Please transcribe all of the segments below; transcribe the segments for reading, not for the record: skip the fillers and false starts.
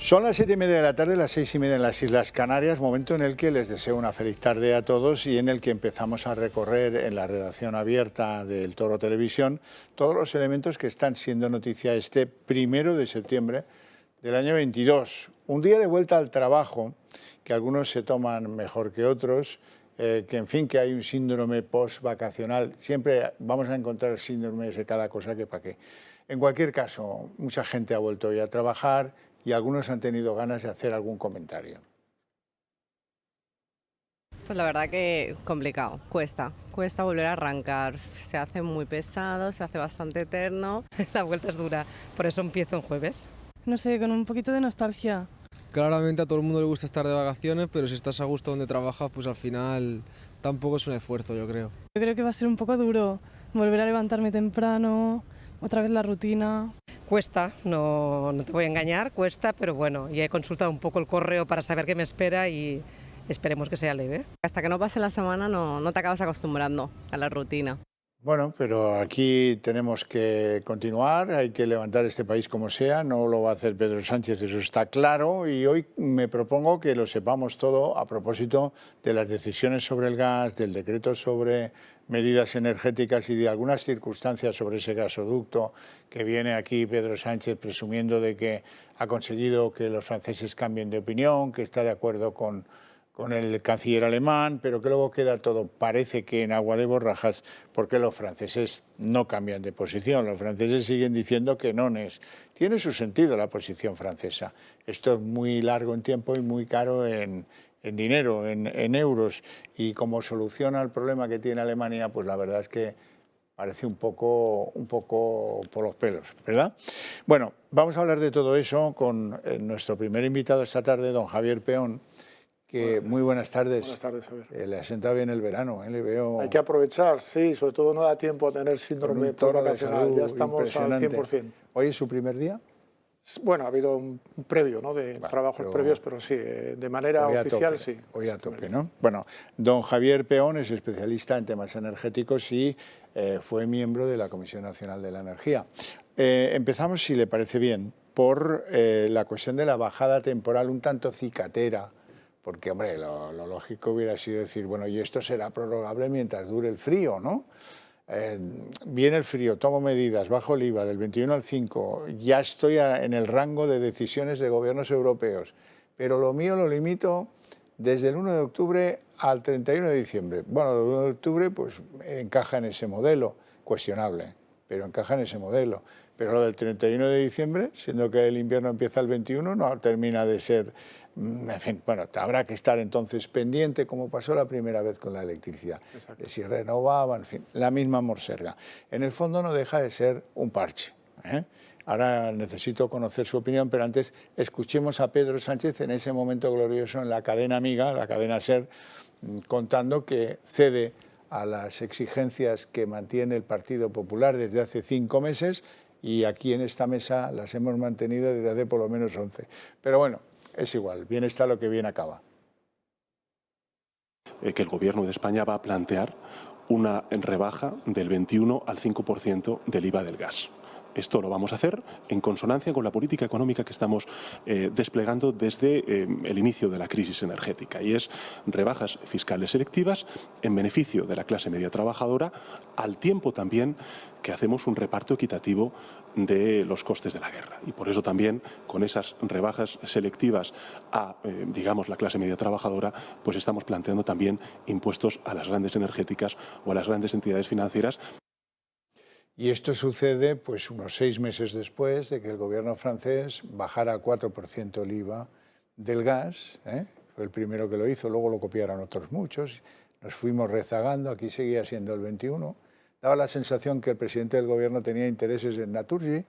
Son las 7:30 de la tarde, las 6:30 en las Islas Canarias, momento en el que les deseo una feliz tarde a todos y en el que empezamos a recorrer en la redacción abierta del Toro Televisión todos los elementos que están siendo noticia este 1 de septiembre del año 22. Un día de vuelta al trabajo, que algunos se toman mejor que otros, que en fin, que hay un síndrome post-vacacional. Siempre vamos a encontrar síndromes de cada cosa que para qué. En cualquier caso, mucha gente ha vuelto hoy a trabajar y algunos han tenido ganas de hacer algún comentario. Pues la verdad que complicado, cuesta volver a arrancar, se hace muy pesado, se hace bastante eterno, la vuelta es dura, por eso empiezo en jueves. No sé, con un poquito de nostalgia. Claramente a todo el mundo le gusta estar de vacaciones, pero si estás a gusto donde trabajas, pues al final tampoco es un esfuerzo, yo creo. Yo creo que va a ser un poco duro volver a levantarme temprano, otra vez la rutina. Cuesta, no te voy a engañar, cuesta, pero bueno, ya he consultado un poco el correo para saber qué me espera y esperemos que sea leve. Hasta que no pase la semana no te acabas acostumbrando a la rutina. Bueno, pero aquí tenemos que continuar, hay que levantar este país como sea, no lo va a hacer Pedro Sánchez, eso está claro, y hoy me propongo que lo sepamos todo a propósito de las decisiones sobre el gas, del decreto sobre medidas energéticas y de algunas circunstancias sobre ese gasoducto que viene aquí Pedro Sánchez presumiendo de que ha conseguido que los franceses cambien de opinión, que está de acuerdo con el canciller alemán, pero que luego queda todo, parece que en agua de borrajas, porque los franceses no cambian de posición, los franceses siguen diciendo que no es. Tiene su sentido la posición francesa. Esto es muy largo en tiempo y muy caro en dinero, en euros, y como solución al problema que tiene Alemania, pues la verdad es que parece un poco por los pelos, ¿verdad? Bueno, vamos a hablar de todo eso con nuestro primer invitado esta tarde, don Javier Peón, que muy buenas tardes. Buenas tardes, Javier. Le asenta bien el verano, le veo. Hay que aprovechar, sí, sobre todo no da tiempo a tener síndrome post-vacacional, ya estamos al 100%. ¿Hoy es su primer día? Bueno, ha habido un previo, ¿no?, de trabajos previos, pero sí, de manera oficial, sí. Hoy a tope, ¿no? Bueno, don Javier Peón es especialista en temas energéticos y fue miembro de la Comisión Nacional de la Energía. Empezamos, si le parece bien, por la cuestión de la bajada temporal un tanto cicatera, porque, hombre, lo lógico hubiera sido decir, bueno, y esto será prorrogable mientras dure el frío, ¿no? Viene el frío, tomo medidas, bajo el IVA del 21 al 5, ya estoy en el rango de decisiones de gobiernos europeos, pero lo mío lo limito desde el 1 de octubre al 31 de diciembre. Bueno, el 1 de octubre pues encaja en ese modelo, cuestionable, pero encaja en ese modelo. Pero lo del 31 de diciembre, siendo que el invierno empieza el 21, no termina de ser. En fin, bueno, habrá que estar entonces pendiente, como pasó la primera vez con la electricidad, de si renovaban, en fin, la misma morserga. En el fondo no deja de ser un parche, ¿eh? Ahora necesito conocer su opinión, pero antes escuchemos a Pedro Sánchez en ese momento glorioso en la cadena amiga, la cadena SER, contando que cede a las exigencias que mantiene el Partido Popular desde hace 5 meses y aquí en esta mesa las hemos mantenido desde hace por lo menos 11. Pero bueno, es igual, bien está lo que bien acaba. Que el Gobierno de España va a plantear una rebaja del 21 al 5% del IVA del gas. Esto lo vamos a hacer en consonancia con la política económica que estamos desplegando desde el inicio de la crisis energética, y es rebajas fiscales selectivas en beneficio de la clase media trabajadora, al tiempo también que hacemos un reparto equitativo de los costes de la guerra. Y por eso también, con esas rebajas selectivas a, digamos, la clase media trabajadora, pues estamos planteando también impuestos a las grandes energéticas o a las grandes entidades financieras. Y esto sucede pues unos 6 meses después de que el gobierno francés bajara a 4% el IVA del gas, ¿eh? Fue el primero que lo hizo, luego lo copiaron otros muchos, nos fuimos rezagando, aquí seguía siendo el 21%. Daba la sensación que el presidente del gobierno tenía intereses en Naturgy,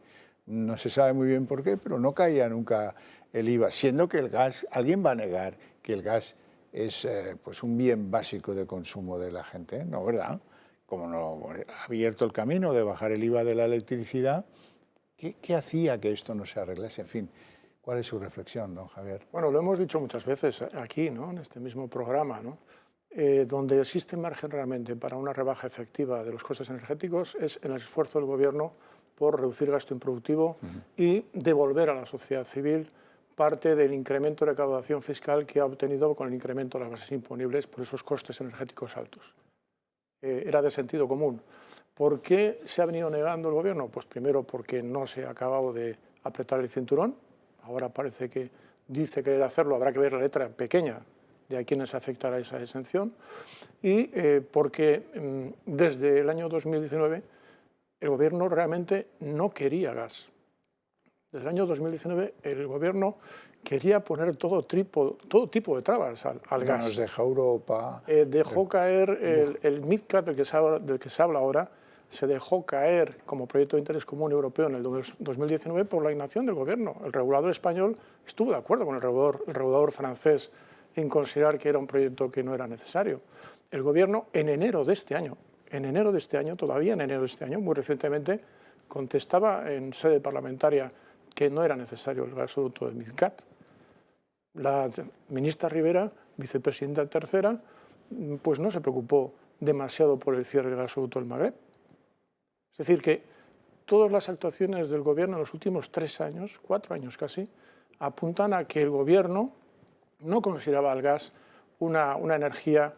no se sabe muy bien por qué, pero no caía nunca el IVA, siendo que el gas, alguien va a negar que el gas es pues un bien básico de consumo de la gente, ¿no, verdad? Como no ha abierto el camino de bajar el IVA de la electricidad, ¿qué hacía que esto no se arreglase? En fin, ¿cuál es su reflexión, don Javier? Bueno, lo hemos dicho muchas veces aquí, ¿no?, en este mismo programa, ¿no?, donde existe margen realmente para una rebaja efectiva de los costes energéticos es en el esfuerzo del Gobierno por reducir gasto improductivo y devolver a la sociedad civil parte del incremento de recaudación fiscal que ha obtenido con el incremento de las bases imponibles por esos costes energéticos altos. Era de sentido común. ¿Por qué se ha venido negando el Gobierno? Pues primero porque no se ha acabado de apretar el cinturón. Ahora parece que dice querer hacerlo, habrá que ver la letra pequeña de a quienes afectará esa exención. Y porque desde el año 2019 el Gobierno realmente no quería gas. Desde el año 2019 el Gobierno quería poner todo tipo de trabas al gas. Nos deja Europa. Dejó caer el MidCat del que se habla ahora, se dejó caer como proyecto de interés común europeo en el 2019 por la inacción del Gobierno. El regulador español estuvo de acuerdo con el regulador francés en considerar que era un proyecto que no era necesario. El Gobierno, en enero de este año, todavía en enero de este año, muy recientemente, contestaba en sede parlamentaria que no era necesario el gasoducto de MidCat. La ministra Rivera, vicepresidenta tercera, pues no se preocupó demasiado por el cierre del gasoducto del Magreb. Es decir, que todas las actuaciones del Gobierno en los últimos 3 años, 4 años casi, apuntan a que el Gobierno no consideraba al gas una energía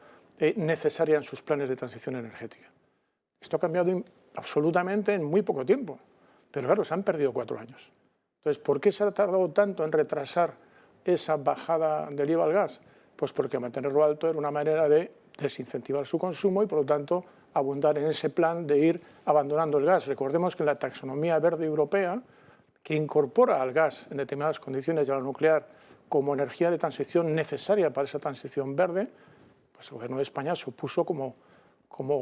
necesaria en sus planes de transición energética. Esto ha cambiado absolutamente en muy poco tiempo, pero claro, se han perdido 4 años. Entonces, ¿por qué se ha tardado tanto en retrasar esa bajada del IVA al gas? Pues porque mantenerlo alto era una manera de desincentivar su consumo y, por lo tanto, abundar en ese plan de ir abandonando el gas. Recordemos que en la taxonomía verde europea, que incorpora al gas en determinadas condiciones y a la nuclear como energía de transición necesaria para esa transición verde, pues el Gobierno de España se opuso como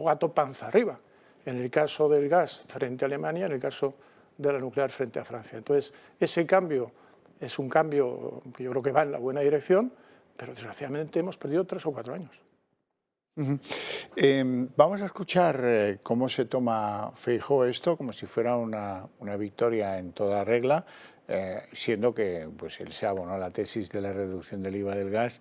gato panza arriba. En el caso del gas frente a Alemania, en el caso de la nuclear frente a Francia. Entonces, ese cambio es un cambio que yo creo que va en la buena dirección, pero desgraciadamente hemos perdido 3 o 4 años. Vamos a escuchar cómo se toma Feijóo esto, como si fuera una victoria en toda regla, siendo que pues, él se abonó a la tesis de la reducción del IVA del gas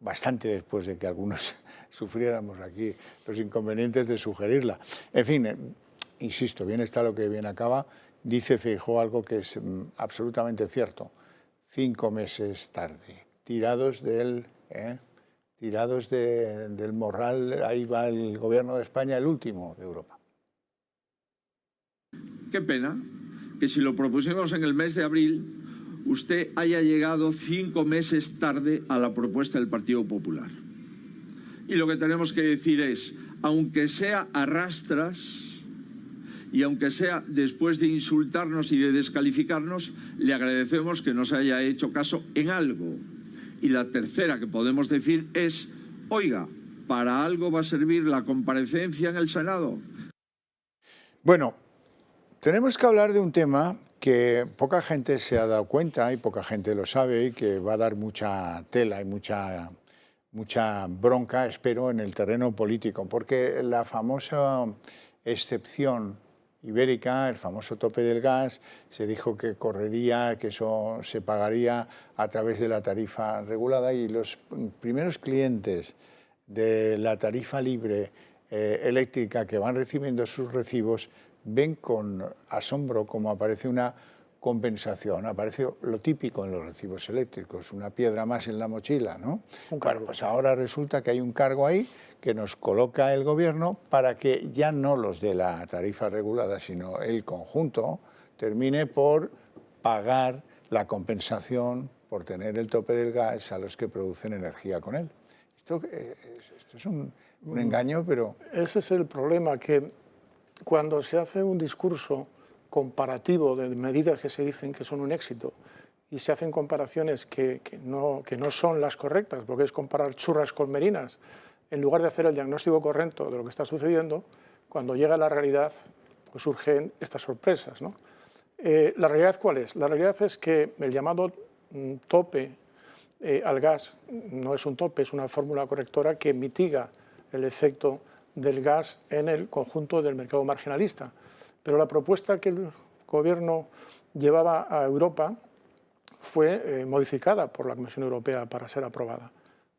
bastante después de que algunos sufriéramos aquí los inconvenientes de sugerirla. En fin, insisto, bien está lo que bien acaba. Dice Feijóo algo que es absolutamente cierto. 5 meses tarde, tirados del morral, ahí va el Gobierno de España, el último de Europa. Qué pena que si lo propusimos en el mes de abril, usted haya llegado 5 meses tarde a la propuesta del Partido Popular. Y lo que tenemos que decir es, aunque sea a rastras, y aunque sea después de insultarnos y de descalificarnos, le agradecemos que nos haya hecho caso en algo. Y la tercera que podemos decir es, oiga, ¿para algo va a servir la comparecencia en el Senado? Bueno, tenemos que hablar de un tema que poca gente se ha dado cuenta y poca gente lo sabe y que va a dar mucha tela y mucha bronca, espero, en el terreno político, porque la famosa excepción ibérica, el famoso tope del gas, se dijo que correría, que eso se pagaría a través de la tarifa regulada y los primeros clientes de la tarifa libre eléctrica que van recibiendo sus recibos ven con asombro cómo aparece una compensación, aparece lo típico en los recibos eléctricos, una piedra más en la mochila, ¿no? Bueno, pues ahora resulta que hay un cargo ahí que nos coloca el Gobierno para que ya no los de la tarifa regulada, sino el conjunto, termine por pagar la compensación por tener el tope del gas a los que producen energía con él. Esto es un engaño, pero... Ese es el problema, que cuando se hace un discurso comparativo de medidas que se dicen que son un éxito y se hacen comparaciones que no son las correctas, porque es comparar churras con merinas, en lugar de hacer el diagnóstico correcto de lo que está sucediendo, cuando llega la realidad, pues surgen estas sorpresas, ¿no? ¿La realidad cuál es? La realidad es que el llamado tope al gas no es un tope, es una fórmula correctora que mitiga el efecto del gas en el conjunto del mercado marginalista. Pero la propuesta que el Gobierno llevaba a Europa fue modificada por la Comisión Europea para ser aprobada.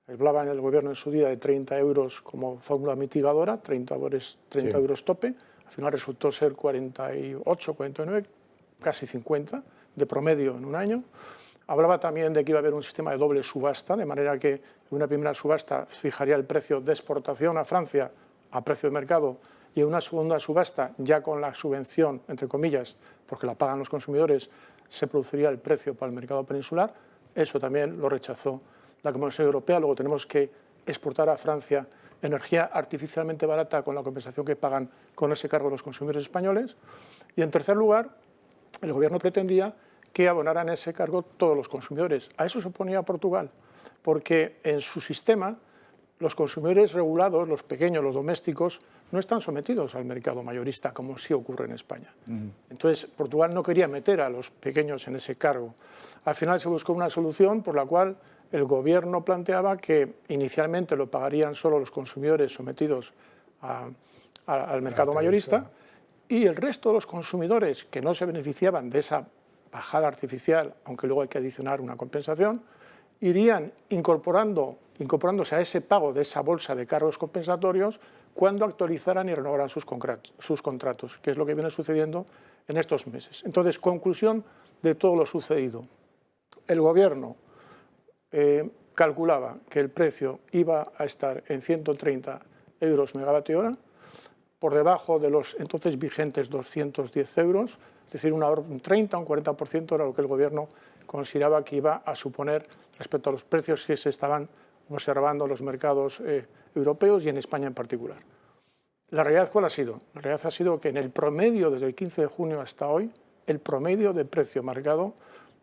Hablaba en el Gobierno en su día de 30 euros como fórmula mitigadora, 30 euros tope, al final resultó ser 48, 49, casi 50 de promedio en un año. Hablaba también de que iba a haber un sistema de doble subasta, de manera que en una primera subasta fijaría el precio de exportación a Francia a precio de mercado y en una segunda subasta, ya con la subvención, entre comillas, porque la pagan los consumidores, se produciría el precio para el mercado peninsular. Eso también lo rechazó la Comisión Europea. Luego tenemos que exportar a Francia energía artificialmente barata con la compensación que pagan con ese cargo los consumidores españoles. Y en tercer lugar, el Gobierno pretendía que abonaran ese cargo todos los consumidores. A eso se oponía Portugal, porque en su sistema los consumidores regulados, los pequeños, los domésticos, no están sometidos al mercado mayorista, como sí ocurre en España. Entonces, Portugal no quería meter a los pequeños en ese cargo. Al final se buscó una solución por la cual el Gobierno planteaba que inicialmente lo pagarían solo los consumidores sometidos al mercado mayorista y el resto de los consumidores que no se beneficiaban de esa bajada artificial, aunque luego hay que adicionar una compensación, irían incorporándose a ese pago de esa bolsa de cargos compensatorios cuando actualizaran y renovaran sus contratos, que es lo que viene sucediendo en estos meses. Entonces, conclusión de todo lo sucedido. El Gobierno calculaba que el precio iba a estar en 130 euros megavatio hora, por debajo de los entonces vigentes 210 euros, es decir, un 30 o un 40% era lo que el Gobierno consideraba que iba a suponer respecto a los precios que se estaban observando en los mercados europeos y en España en particular. ¿La realidad cuál ha sido? La realidad ha sido que en el promedio, desde el 15 de junio hasta hoy, el promedio de precio marcado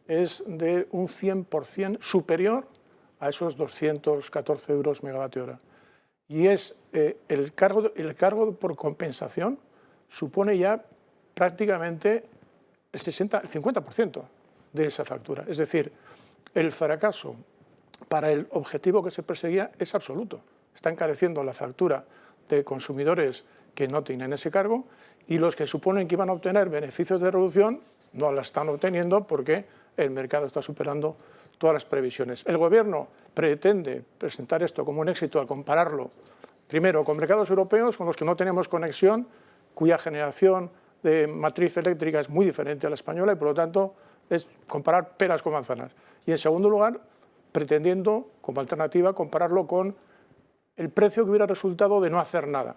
es de un 100% superior a esos 214 euros megavatio hora. Y es el cargo por compensación supone ya prácticamente el 50% de esa factura. Es decir, el fracaso para el objetivo que se perseguía es absoluto. Está encareciendo la factura de consumidores que no tienen ese cargo y los que suponen que iban a obtener beneficios de reducción no la están obteniendo porque el mercado está superando todas las previsiones. El Gobierno pretende presentar esto como un éxito al compararlo, primero, con mercados europeos con los que no tenemos conexión, cuya generación de matriz eléctrica es muy diferente a la española y, por lo tanto, es comparar peras con manzanas. Y, en segundo lugar, pretendiendo, como alternativa, compararlo con el precio que hubiera resultado de no hacer nada.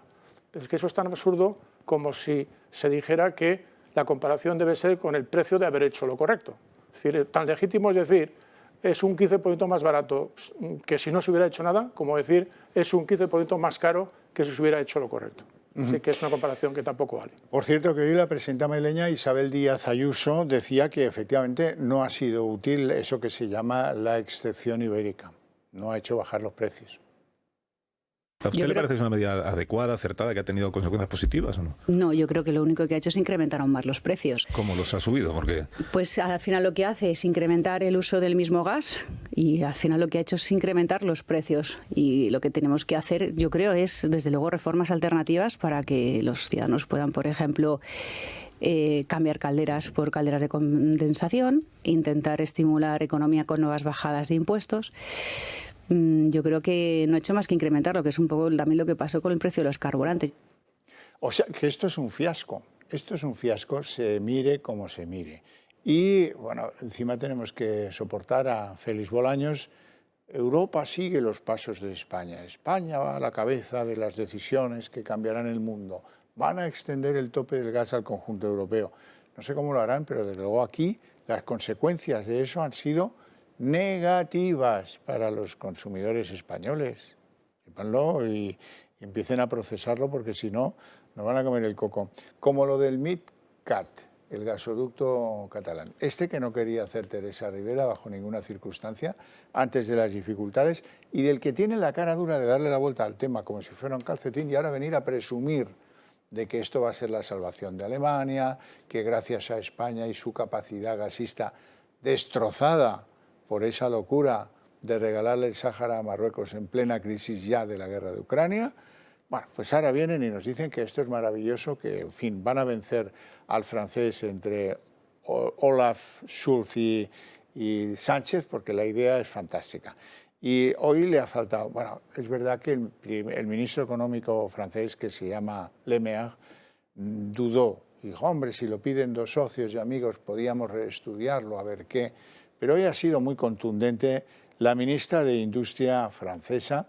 Pero es que eso es tan absurdo como si se dijera que la comparación debe ser con el precio de haber hecho lo correcto. Es decir, tan legítimo es decir, es un 15% más barato que si no se hubiera hecho nada, como decir, es un 15% más caro que si se hubiera hecho lo correcto. Así que es una comparación que tampoco vale. Por cierto, que hoy la presidenta madrileña Isabel Díaz Ayuso decía que efectivamente no ha sido útil eso que se llama la excepción ibérica. No ha hecho bajar los precios. ¿A usted le parece que es una medida adecuada, acertada, que ha tenido consecuencias positivas o no? No, yo creo que lo único que ha hecho es incrementar aún más los precios. ¿Cómo los ha subido? Porque pues al final lo que hace es incrementar el uso del mismo gas y al final lo que ha hecho es incrementar los precios. Y lo que tenemos que hacer, yo creo, es desde luego reformas alternativas para que los ciudadanos puedan, por ejemplo, cambiar calderas por calderas de condensación, intentar estimular economía con nuevas bajadas de impuestos. Yo creo que no ha hecho más que incrementarlo, que es un poco también lo que pasó con el precio de los carburantes. O sea, que esto es un fiasco. Esto es un fiasco, se mire como se mire. Y, bueno, encima tenemos que soportar a Félix Bolaños. Europa sigue los pasos de España. España va a la cabeza de las decisiones que cambiarán el mundo. Van a extender el tope del gas al conjunto europeo. No sé cómo lo harán, pero desde luego aquí las consecuencias de eso han sido negativas para los consumidores españoles. Sépanlo y empiecen a procesarlo porque si no, nos van a comer el coco. Como lo del MidCat, el gasoducto catalán. Que no quería hacer Teresa Rivera bajo ninguna circunstancia antes de las dificultades y del que tiene la cara dura de darle la vuelta al tema como si fuera un calcetín y ahora venir a presumir de que esto va a ser la salvación de Alemania, que gracias a España y su capacidad gasista destrozada por esa locura de regalarle el Sáhara a Marruecos en plena crisis ya de la guerra de Ucrania. Bueno, pues ahora vienen y nos dicen que esto es maravilloso, que, en fin, van a vencer al francés entre Olaf Scholz y Sánchez, porque la idea es fantástica. Y hoy le ha faltado, bueno, es verdad que el ministro económico francés, que se llama Le Maire, dudó. Dijo, hombre, si lo piden dos socios y amigos, podíamos reestudiarlo, a ver qué. pero hoy ha sido muy contundente la ministra de Industria francesa,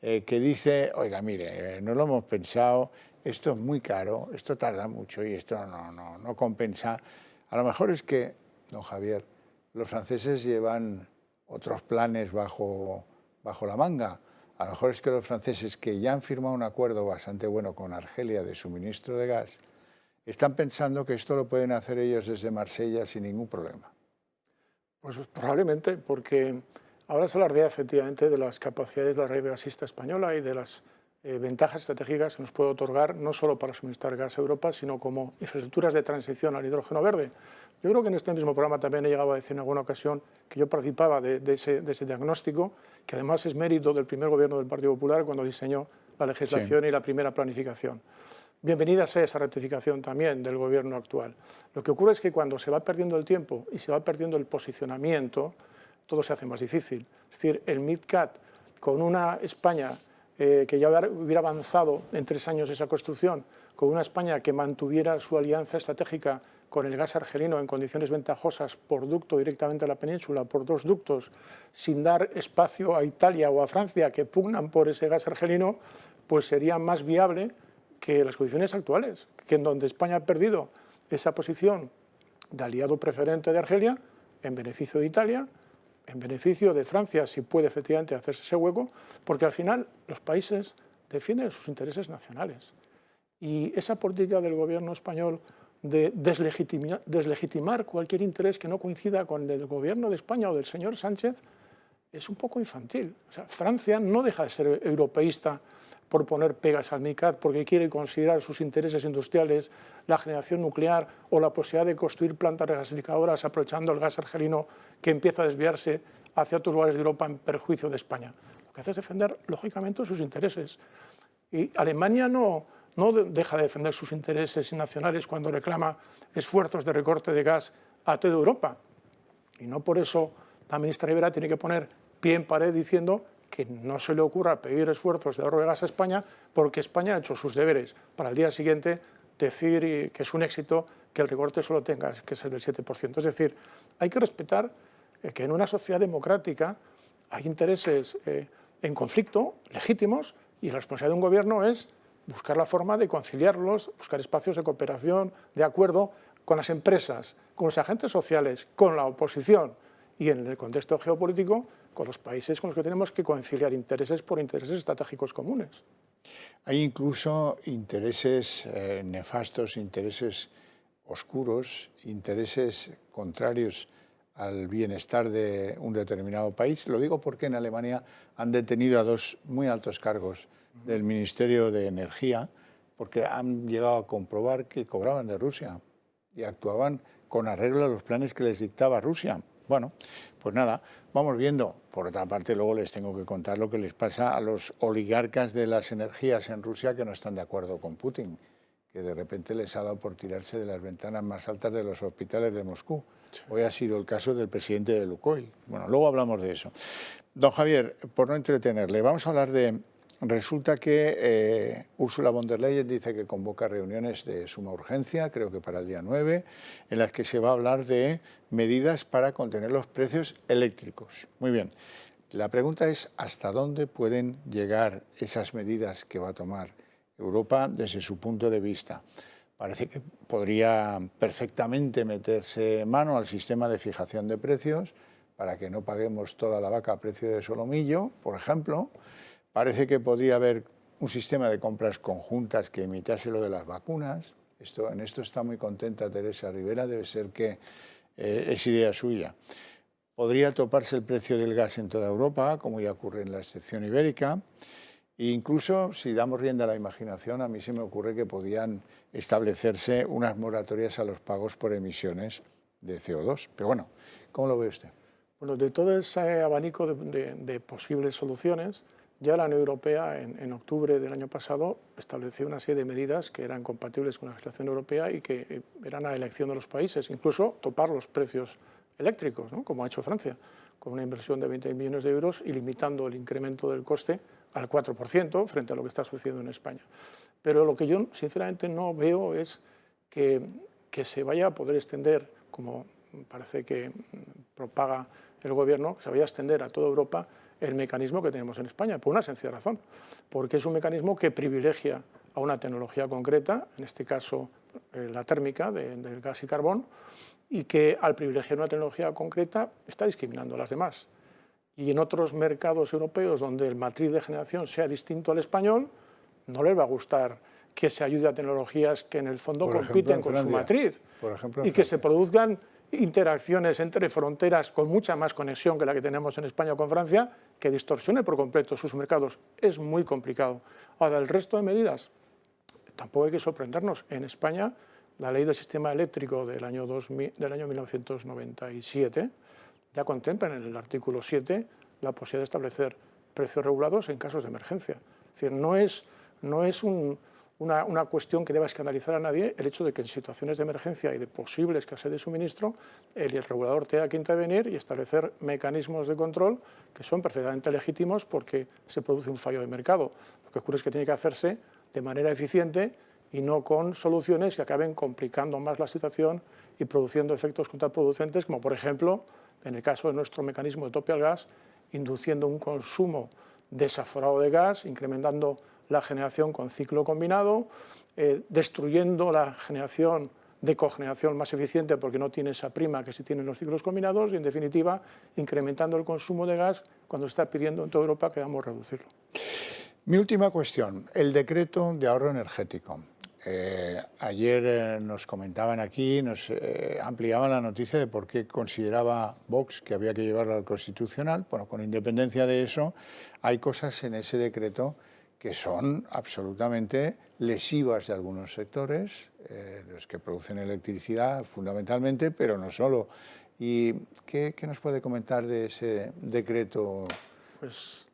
que dice, oiga, mire, no lo hemos pensado, esto es muy caro, esto tarda mucho y esto no compensa. A lo mejor es que, don Javier, los franceses llevan otros planes bajo la manga. A lo mejor es que los franceses, que ya han firmado un acuerdo bastante bueno con Argelia de suministro de gas, están pensando que esto lo pueden hacer ellos desde Marsella sin ningún problema. Pues probablemente, porque ahora se hablaría efectivamente de las capacidades de la red gasista española y de las ventajas estratégicas que nos puede otorgar, no solo para suministrar gas a Europa, sino como infraestructuras de transición al hidrógeno verde. Yo creo que en este mismo programa también he llegado a decir en alguna ocasión que yo participaba de ese diagnóstico, que además es mérito del primer gobierno del Partido Popular cuando diseñó la legislación y la primera planificación. Bienvenida sea esa rectificación también del gobierno actual. Lo que ocurre es que cuando se va perdiendo el tiempo y se va perdiendo el posicionamiento, todo se hace más difícil. Es decir, el MidCat, con una España que ya hubiera avanzado en 3 años esa construcción, con una España que mantuviera su alianza estratégica con el gas argelino en condiciones ventajosas por ducto directamente a la península, por 2 ductos, sin dar espacio a Italia o a Francia que pugnan por ese gas argelino, pues sería más viable que las condiciones actuales, que en donde España ha perdido esa posición de aliado preferente de Argelia, en beneficio de Italia, en beneficio de Francia, si puede efectivamente hacerse ese hueco, porque al final los países defienden sus intereses nacionales. Y esa política del gobierno español de deslegitimar cualquier interés que no coincida con el del gobierno de España o del señor Sánchez es un poco infantil. O sea, Francia no deja de ser europeísta por poner pegas al MidCat, porque quiere considerar sus intereses industriales, la generación nuclear o la posibilidad de construir plantas regasificadoras aprovechando el gas argelino que empieza a desviarse hacia otros lugares de Europa en perjuicio de España. Lo que hace es defender, lógicamente, sus intereses. Y Alemania no deja de defender sus intereses nacionales cuando reclama esfuerzos de recorte de gas a toda Europa. Y no por eso la ministra Rivera tiene que poner pie en pared diciendo que no se le ocurra pedir esfuerzos de ahorro de gas a España porque España ha hecho sus deberes para el día siguiente decir que es un éxito que el recorte solo tenga que ser del 7%. Es decir, hay que respetar que en una sociedad democrática hay intereses en conflicto, legítimos, y la responsabilidad de un gobierno es buscar la forma de conciliarlos, buscar espacios de cooperación, de acuerdo con las empresas, con los agentes sociales, con la oposición y en el contexto geopolítico con los países con los que tenemos que conciliar intereses por intereses estratégicos comunes. Hay incluso intereses nefastos, intereses oscuros, intereses contrarios al bienestar de un determinado país. Lo digo porque en Alemania han detenido a 2 muy altos cargos del Ministerio de Energía porque han llegado a comprobar que cobraban de Rusia y actuaban con arreglo a los planes que les dictaba Rusia. Bueno, pues nada, vamos viendo. Por otra parte, luego les tengo que contar lo que les pasa a los oligarcas de las energías en Rusia que no están de acuerdo con Putin, que de repente les ha dado por tirarse de las ventanas más altas de los hospitales de Moscú. Hoy ha sido el caso del presidente de Lukoil. Bueno, luego hablamos de eso. Don Javier, por no entretenerle, vamos a hablar de... Resulta que Ursula von der Leyen dice que convoca reuniones de suma urgencia, creo que para el día 9, en las que se va a hablar de medidas para contener los precios eléctricos. Muy bien. La pregunta es, ¿hasta dónde pueden llegar esas medidas que va a tomar Europa desde su punto de vista? Parece que podría perfectamente meterse mano al sistema de fijación de precios para que no paguemos toda la vaca a precio de solomillo, por ejemplo. Parece que podría haber un sistema de compras conjuntas que imitase lo de las vacunas. En esto está muy contenta Teresa Rivera, debe ser que es idea suya. Podría toparse el precio del gas en toda Europa, como ya ocurre en la excepción ibérica. E incluso, si damos rienda a la imaginación, a mí se me ocurre que podían establecerse unas moratorias a los pagos por emisiones de CO2. Pero bueno, ¿cómo lo ve usted? Bueno, de todo ese abanico de posibles soluciones, ya la Unión Europea, en octubre del año pasado, estableció una serie de medidas que eran compatibles con la legislación europea y que eran a elección de los países, incluso topar los precios eléctricos, ¿no? Como ha hecho Francia, con una inversión de 20 millones de euros y limitando el incremento del coste al 4% frente a lo que está sucediendo en España. Pero lo que yo, sinceramente, no veo es que se vaya a poder extender, como parece que propaga el Gobierno, que se vaya a extender a toda Europa el mecanismo que tenemos en España, por una sencilla razón, porque es un mecanismo que privilegia a una tecnología concreta, en este caso la térmica del gas y carbón, y que al privilegiar una tecnología concreta está discriminando a las demás. Y en otros mercados europeos donde el matriz de generación sea distinto al español, no les va a gustar que se ayude a tecnologías que en el fondo compiten con su matriz y que se produzcan interacciones entre fronteras con mucha más conexión que la que tenemos en España con Francia, que distorsione por completo sus mercados. Es muy complicado. Ahora, el resto de medidas, tampoco hay que sorprendernos. En España, la ley del sistema eléctrico del año 1997 ya contempla en el artículo 7 la posibilidad de establecer precios regulados en casos de emergencia. Es decir, no es una cuestión que deba escandalizar a nadie el hecho de que en situaciones de emergencia y de posible escasez de suministro el regulador tenga que intervenir y establecer mecanismos de control que son perfectamente legítimos porque se produce un fallo de mercado. Lo que ocurre es que tiene que hacerse de manera eficiente y no con soluciones que acaben complicando más la situación y produciendo efectos contraproducentes, como por ejemplo, en el caso de nuestro mecanismo de tope al gas, induciendo un consumo desaforado de gas, incrementando la generación con ciclo combinado, destruyendo la generación de cogeneración más eficiente porque no tiene esa prima que sí tienen los ciclos combinados y, en definitiva, incrementando el consumo de gas cuando está pidiendo en toda Europa que debamos reducirlo. Mi última cuestión, el decreto de ahorro energético. Ayer nos comentaban aquí, nos ampliaban la noticia de por qué consideraba Vox que había que llevarlo al Constitucional. Bueno, con independencia de eso, hay cosas en ese decreto que son absolutamente lesivas de algunos sectores, los que producen electricidad fundamentalmente, pero no solo. ¿Y qué nos puede comentar de ese decreto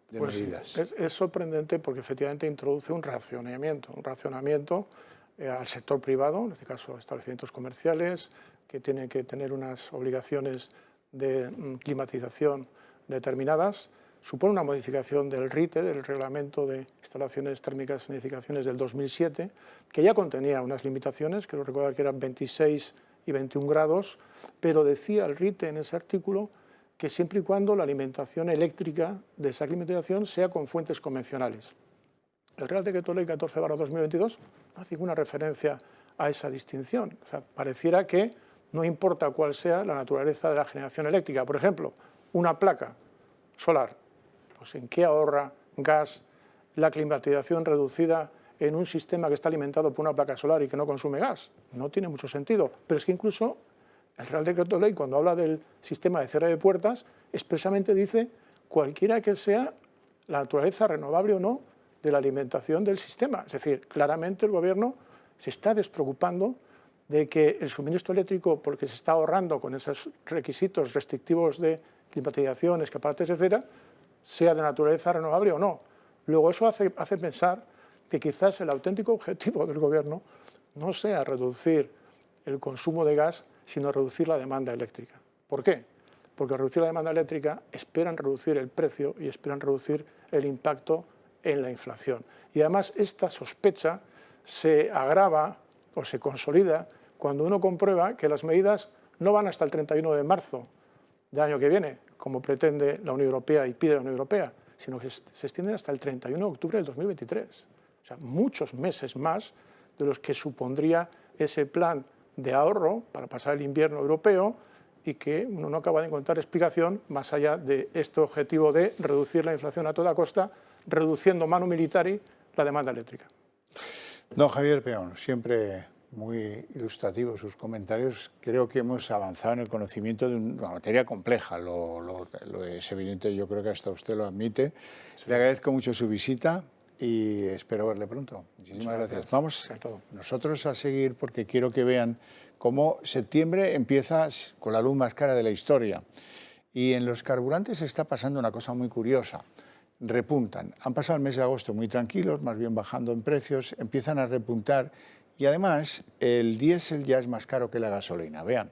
de medidas? Es sorprendente porque efectivamente introduce un racionamiento al sector privado, en este caso establecimientos comerciales, que tienen que tener unas obligaciones de climatización determinadas. Supone una modificación del RITE, del Reglamento de Instalaciones Térmicas y Edificaciones del 2007, que ya contenía unas limitaciones, creo recordar que eran 26 y 21 grados, pero decía el RITE en ese artículo que siempre y cuando la alimentación eléctrica de esa climatización sea con fuentes convencionales. El Real Decreto Ley 14/2022 no hace ninguna referencia a esa distinción. O sea, pareciera que no importa cuál sea la naturaleza de la generación eléctrica. Por ejemplo, una placa solar, pues ¿en qué ahorra gas la climatización reducida en un sistema que está alimentado por una placa solar y que no consume gas? No tiene mucho sentido. Pero es que incluso el Real Decreto Ley, cuando habla del sistema de cierre de puertas, expresamente dice cualquiera que sea la naturaleza renovable o no de la alimentación del sistema. Es decir, claramente el Gobierno se está despreocupando de que el suministro eléctrico, porque se está ahorrando con esos requisitos restrictivos de climatización, escaparates, etcétera, sea de naturaleza renovable o no. Luego eso hace pensar que quizás el auténtico objetivo del Gobierno no sea reducir el consumo de gas, sino reducir la demanda eléctrica. ¿Por qué? Porque al reducir la demanda eléctrica esperan reducir el precio y esperan reducir el impacto en la inflación. Y además esta sospecha se agrava o se consolida cuando uno comprueba que las medidas no van hasta el 31 de marzo del año que viene, como pretende la Unión Europea y pide la Unión Europea, sino que se extienden hasta el 31 de octubre del 2023. O sea, muchos meses más de los que supondría ese plan de ahorro para pasar el invierno europeo y que uno no acaba de encontrar explicación más allá de este objetivo de reducir la inflación a toda costa, reduciendo manu militari la demanda eléctrica. Don Javier Peón, siempre muy ilustrativos sus comentarios. Creo que hemos avanzado en el conocimiento de una materia compleja, lo es evidente, yo creo que hasta usted lo admite. Sí. Le agradezco mucho su visita y espero verle pronto. Muchísimas gracias. Vamos nosotros a seguir porque quiero que vean cómo septiembre empieza con la luz más cara de la historia. Y en los carburantes está pasando una cosa muy curiosa. Repuntan. Han pasado el mes de agosto muy tranquilos, más bien bajando en precios, empiezan a repuntar y además el diésel ya es más caro que la gasolina. Vean.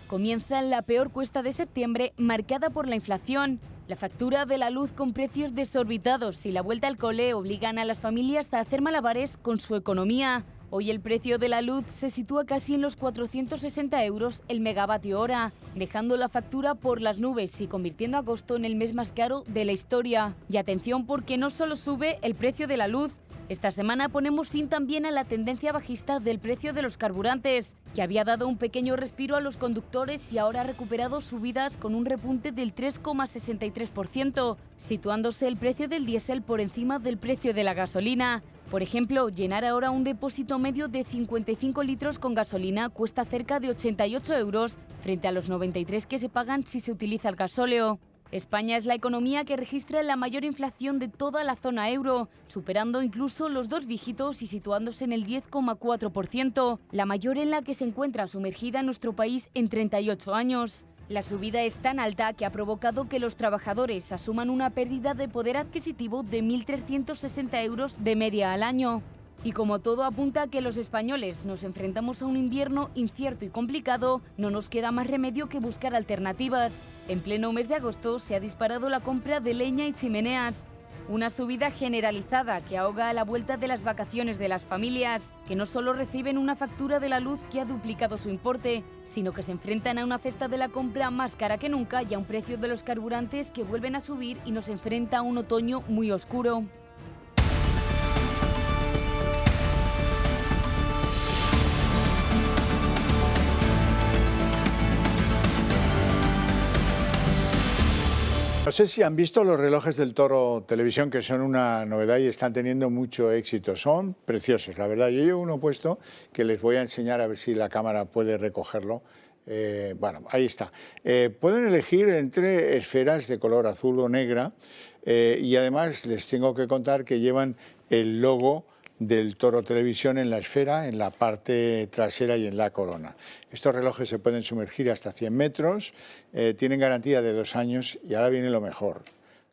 Comienza la peor cuesta de septiembre marcada por la inflación. La factura de la luz con precios desorbitados y la vuelta al cole obligan a las familias a hacer malabares con su economía. Hoy el precio de la luz se sitúa casi en los 460 € el megavatio hora, dejando la factura por las nubes y convirtiendo agosto en el mes más caro de la historia. Y atención, porque no solo sube el precio de la luz. Esta semana ponemos fin también a la tendencia bajista del precio de los carburantes, que había dado un pequeño respiro a los conductores y ahora ha recuperado subidas con un repunte del 3,63%, situándose el precio del diésel por encima del precio de la gasolina. Por ejemplo, llenar ahora un depósito medio de 55 litros con gasolina cuesta cerca de 88 € frente a los 93 que se pagan si se utiliza el gasóleo. España es la economía que registra la mayor inflación de toda la zona euro, superando incluso los 2 dígitos y situándose en el 10,4%, la mayor en la que se encuentra sumergida nuestro país en 38 años. La subida es tan alta que ha provocado que los trabajadores asuman una pérdida de poder adquisitivo de 1.360 € de media al año. Y como todo apunta a que los españoles nos enfrentamos a un invierno incierto y complicado, no nos queda más remedio que buscar alternativas. En pleno mes de agosto se ha disparado la compra de leña y chimeneas. Una subida generalizada que ahoga a la vuelta de las vacaciones de las familias, que no solo reciben una factura de la luz que ha duplicado su importe, sino que se enfrentan a una cesta de la compra más cara que nunca y a un precio de los carburantes que vuelven a subir y nos enfrenta a un otoño muy oscuro. No sé si han visto los relojes del Toro Televisión, que son una novedad y están teniendo mucho éxito. Son preciosos, la verdad. Yo llevo uno puesto que les voy a enseñar a ver si la cámara puede recogerlo. Bueno, ahí está. Pueden elegir entre esferas de color azul o negra y además les tengo que contar que llevan el logo del Toro Televisión en la esfera, en la parte trasera y en la corona. Estos relojes se pueden sumergir hasta 100 metros, tienen garantía de 2 años y ahora viene lo mejor.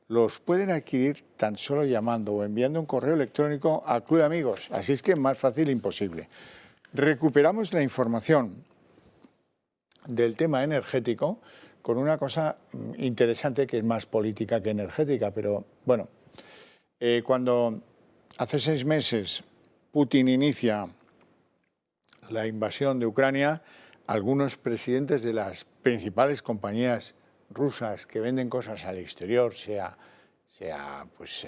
Los pueden adquirir tan solo llamando o enviando un correo electrónico a Club de Amigos, así es que más fácil imposible. Recuperamos la información del tema energético con una cosa interesante que es más política que energética, pero bueno, cuando hace 6 meses Putin inicia la invasión de Ucrania, algunos presidentes de las principales compañías rusas que venden cosas al exterior, sea pues,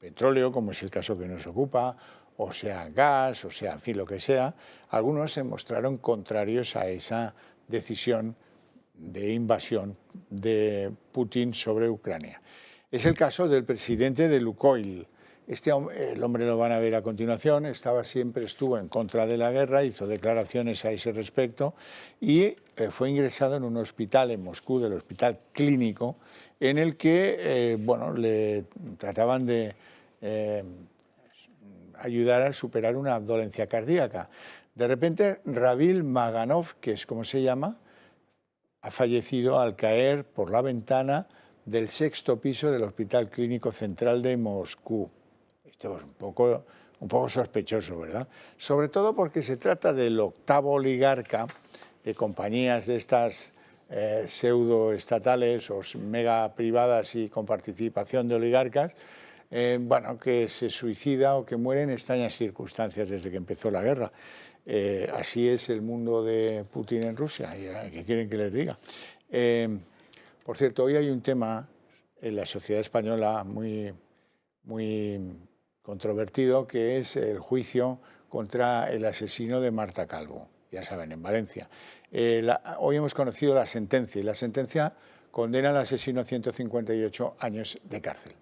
petróleo, como es el caso que nos ocupa, o sea gas, o sea, en fin, lo que sea, algunos se mostraron contrarios a esa decisión de invasión de Putin sobre Ucrania. Es el caso del presidente de Lukoil. El hombre lo van a ver a continuación, siempre estuvo en contra de la guerra, hizo declaraciones a ese respecto y fue ingresado en un hospital en Moscú, del hospital clínico, en el que bueno, le trataban de ayudar a superar una dolencia cardíaca. De repente, Ravil Maganov, que es como se llama, ha fallecido al caer por la ventana del 6º piso del Hospital Clínico Central de Moscú. Esto es un poco sospechoso, ¿verdad? Sobre todo porque se trata del 8º oligarca de compañías de estas pseudoestatales o mega privadas y con participación de oligarcas, bueno, que se suicida o que muere en extrañas circunstancias desde que empezó la guerra. Así es el mundo de Putin en Rusia, ¿qué quieren que les diga? Por cierto, hoy hay un tema en la sociedad española muy controvertido, que es el juicio contra el asesino de Marta Calvo, ya saben, en Valencia. Hoy hemos conocido la sentencia, y la sentencia condena al asesino a 158 años de cárcel.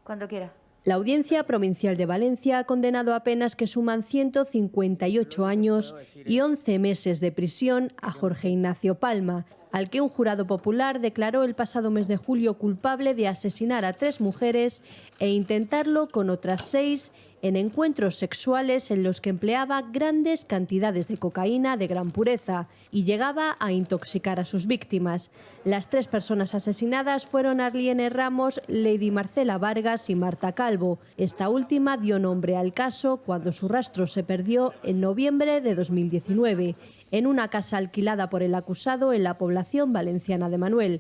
Cuando quiera. La Audiencia Provincial de Valencia ha condenado a penas que suman 158 años y 11 meses de prisión a Jorge Ignacio Palma, al que un jurado popular declaró el pasado mes de julio culpable de asesinar a 3 mujeres e intentarlo con otras 6 en encuentros sexuales en los que empleaba grandes cantidades de cocaína de gran pureza y llegaba a intoxicar a sus víctimas. Las 3 personas asesinadas fueron Arliene Ramos, Lady Marcela Vargas y Marta Calvo. Esta última dio nombre al caso cuando su rastro se perdió en noviembre de 2019 en una casa alquilada por el acusado en la población valenciana de Manuel.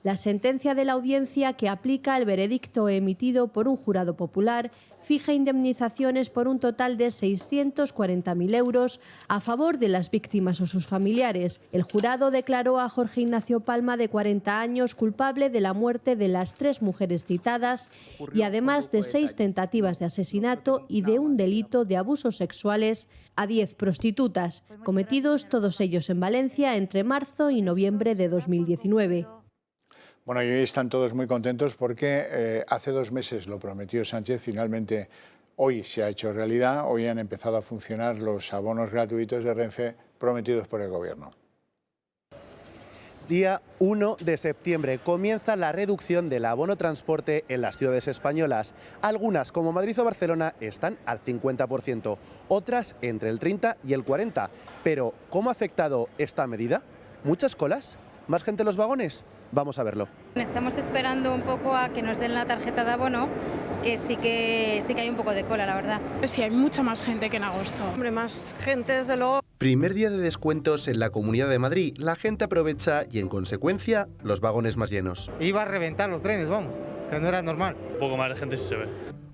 La sentencia de la audiencia, que aplica el veredicto emitido por un jurado popular, fija indemnizaciones por un total de 640.000 euros a favor de las víctimas o sus familiares. El jurado declaró a Jorge Ignacio Palma, de 40 años, culpable de la muerte de las 3 mujeres citadas y además de 6 tentativas de asesinato y de un delito de abusos sexuales a 10 prostitutas, cometidos todos ellos en Valencia entre marzo y noviembre de 2019. Bueno, y hoy están todos muy contentos porque hace 2 meses lo prometió Sánchez, finalmente hoy se ha hecho realidad, hoy han empezado a funcionar los abonos gratuitos de Renfe prometidos por el Gobierno. Día 1 de septiembre comienza la reducción del abono transporte en las ciudades españolas. Algunas, como Madrid o Barcelona, están al 50%, otras entre el 30 y el 40%. Pero, ¿cómo ha afectado esta medida? ¿Muchas colas? ¿Más gente en los vagones? Vamos a verlo. Estamos esperando un poco a que nos den la tarjeta de abono, que sí que hay un poco de cola, la verdad. Sí, hay mucha más gente que en agosto. Hombre, más gente, desde luego. Primer día de descuentos en la Comunidad de Madrid. La gente aprovecha y, en consecuencia, los vagones más llenos. Iba a reventar los trenes, vamos, que no era normal. Un poco más de gente sí se ve.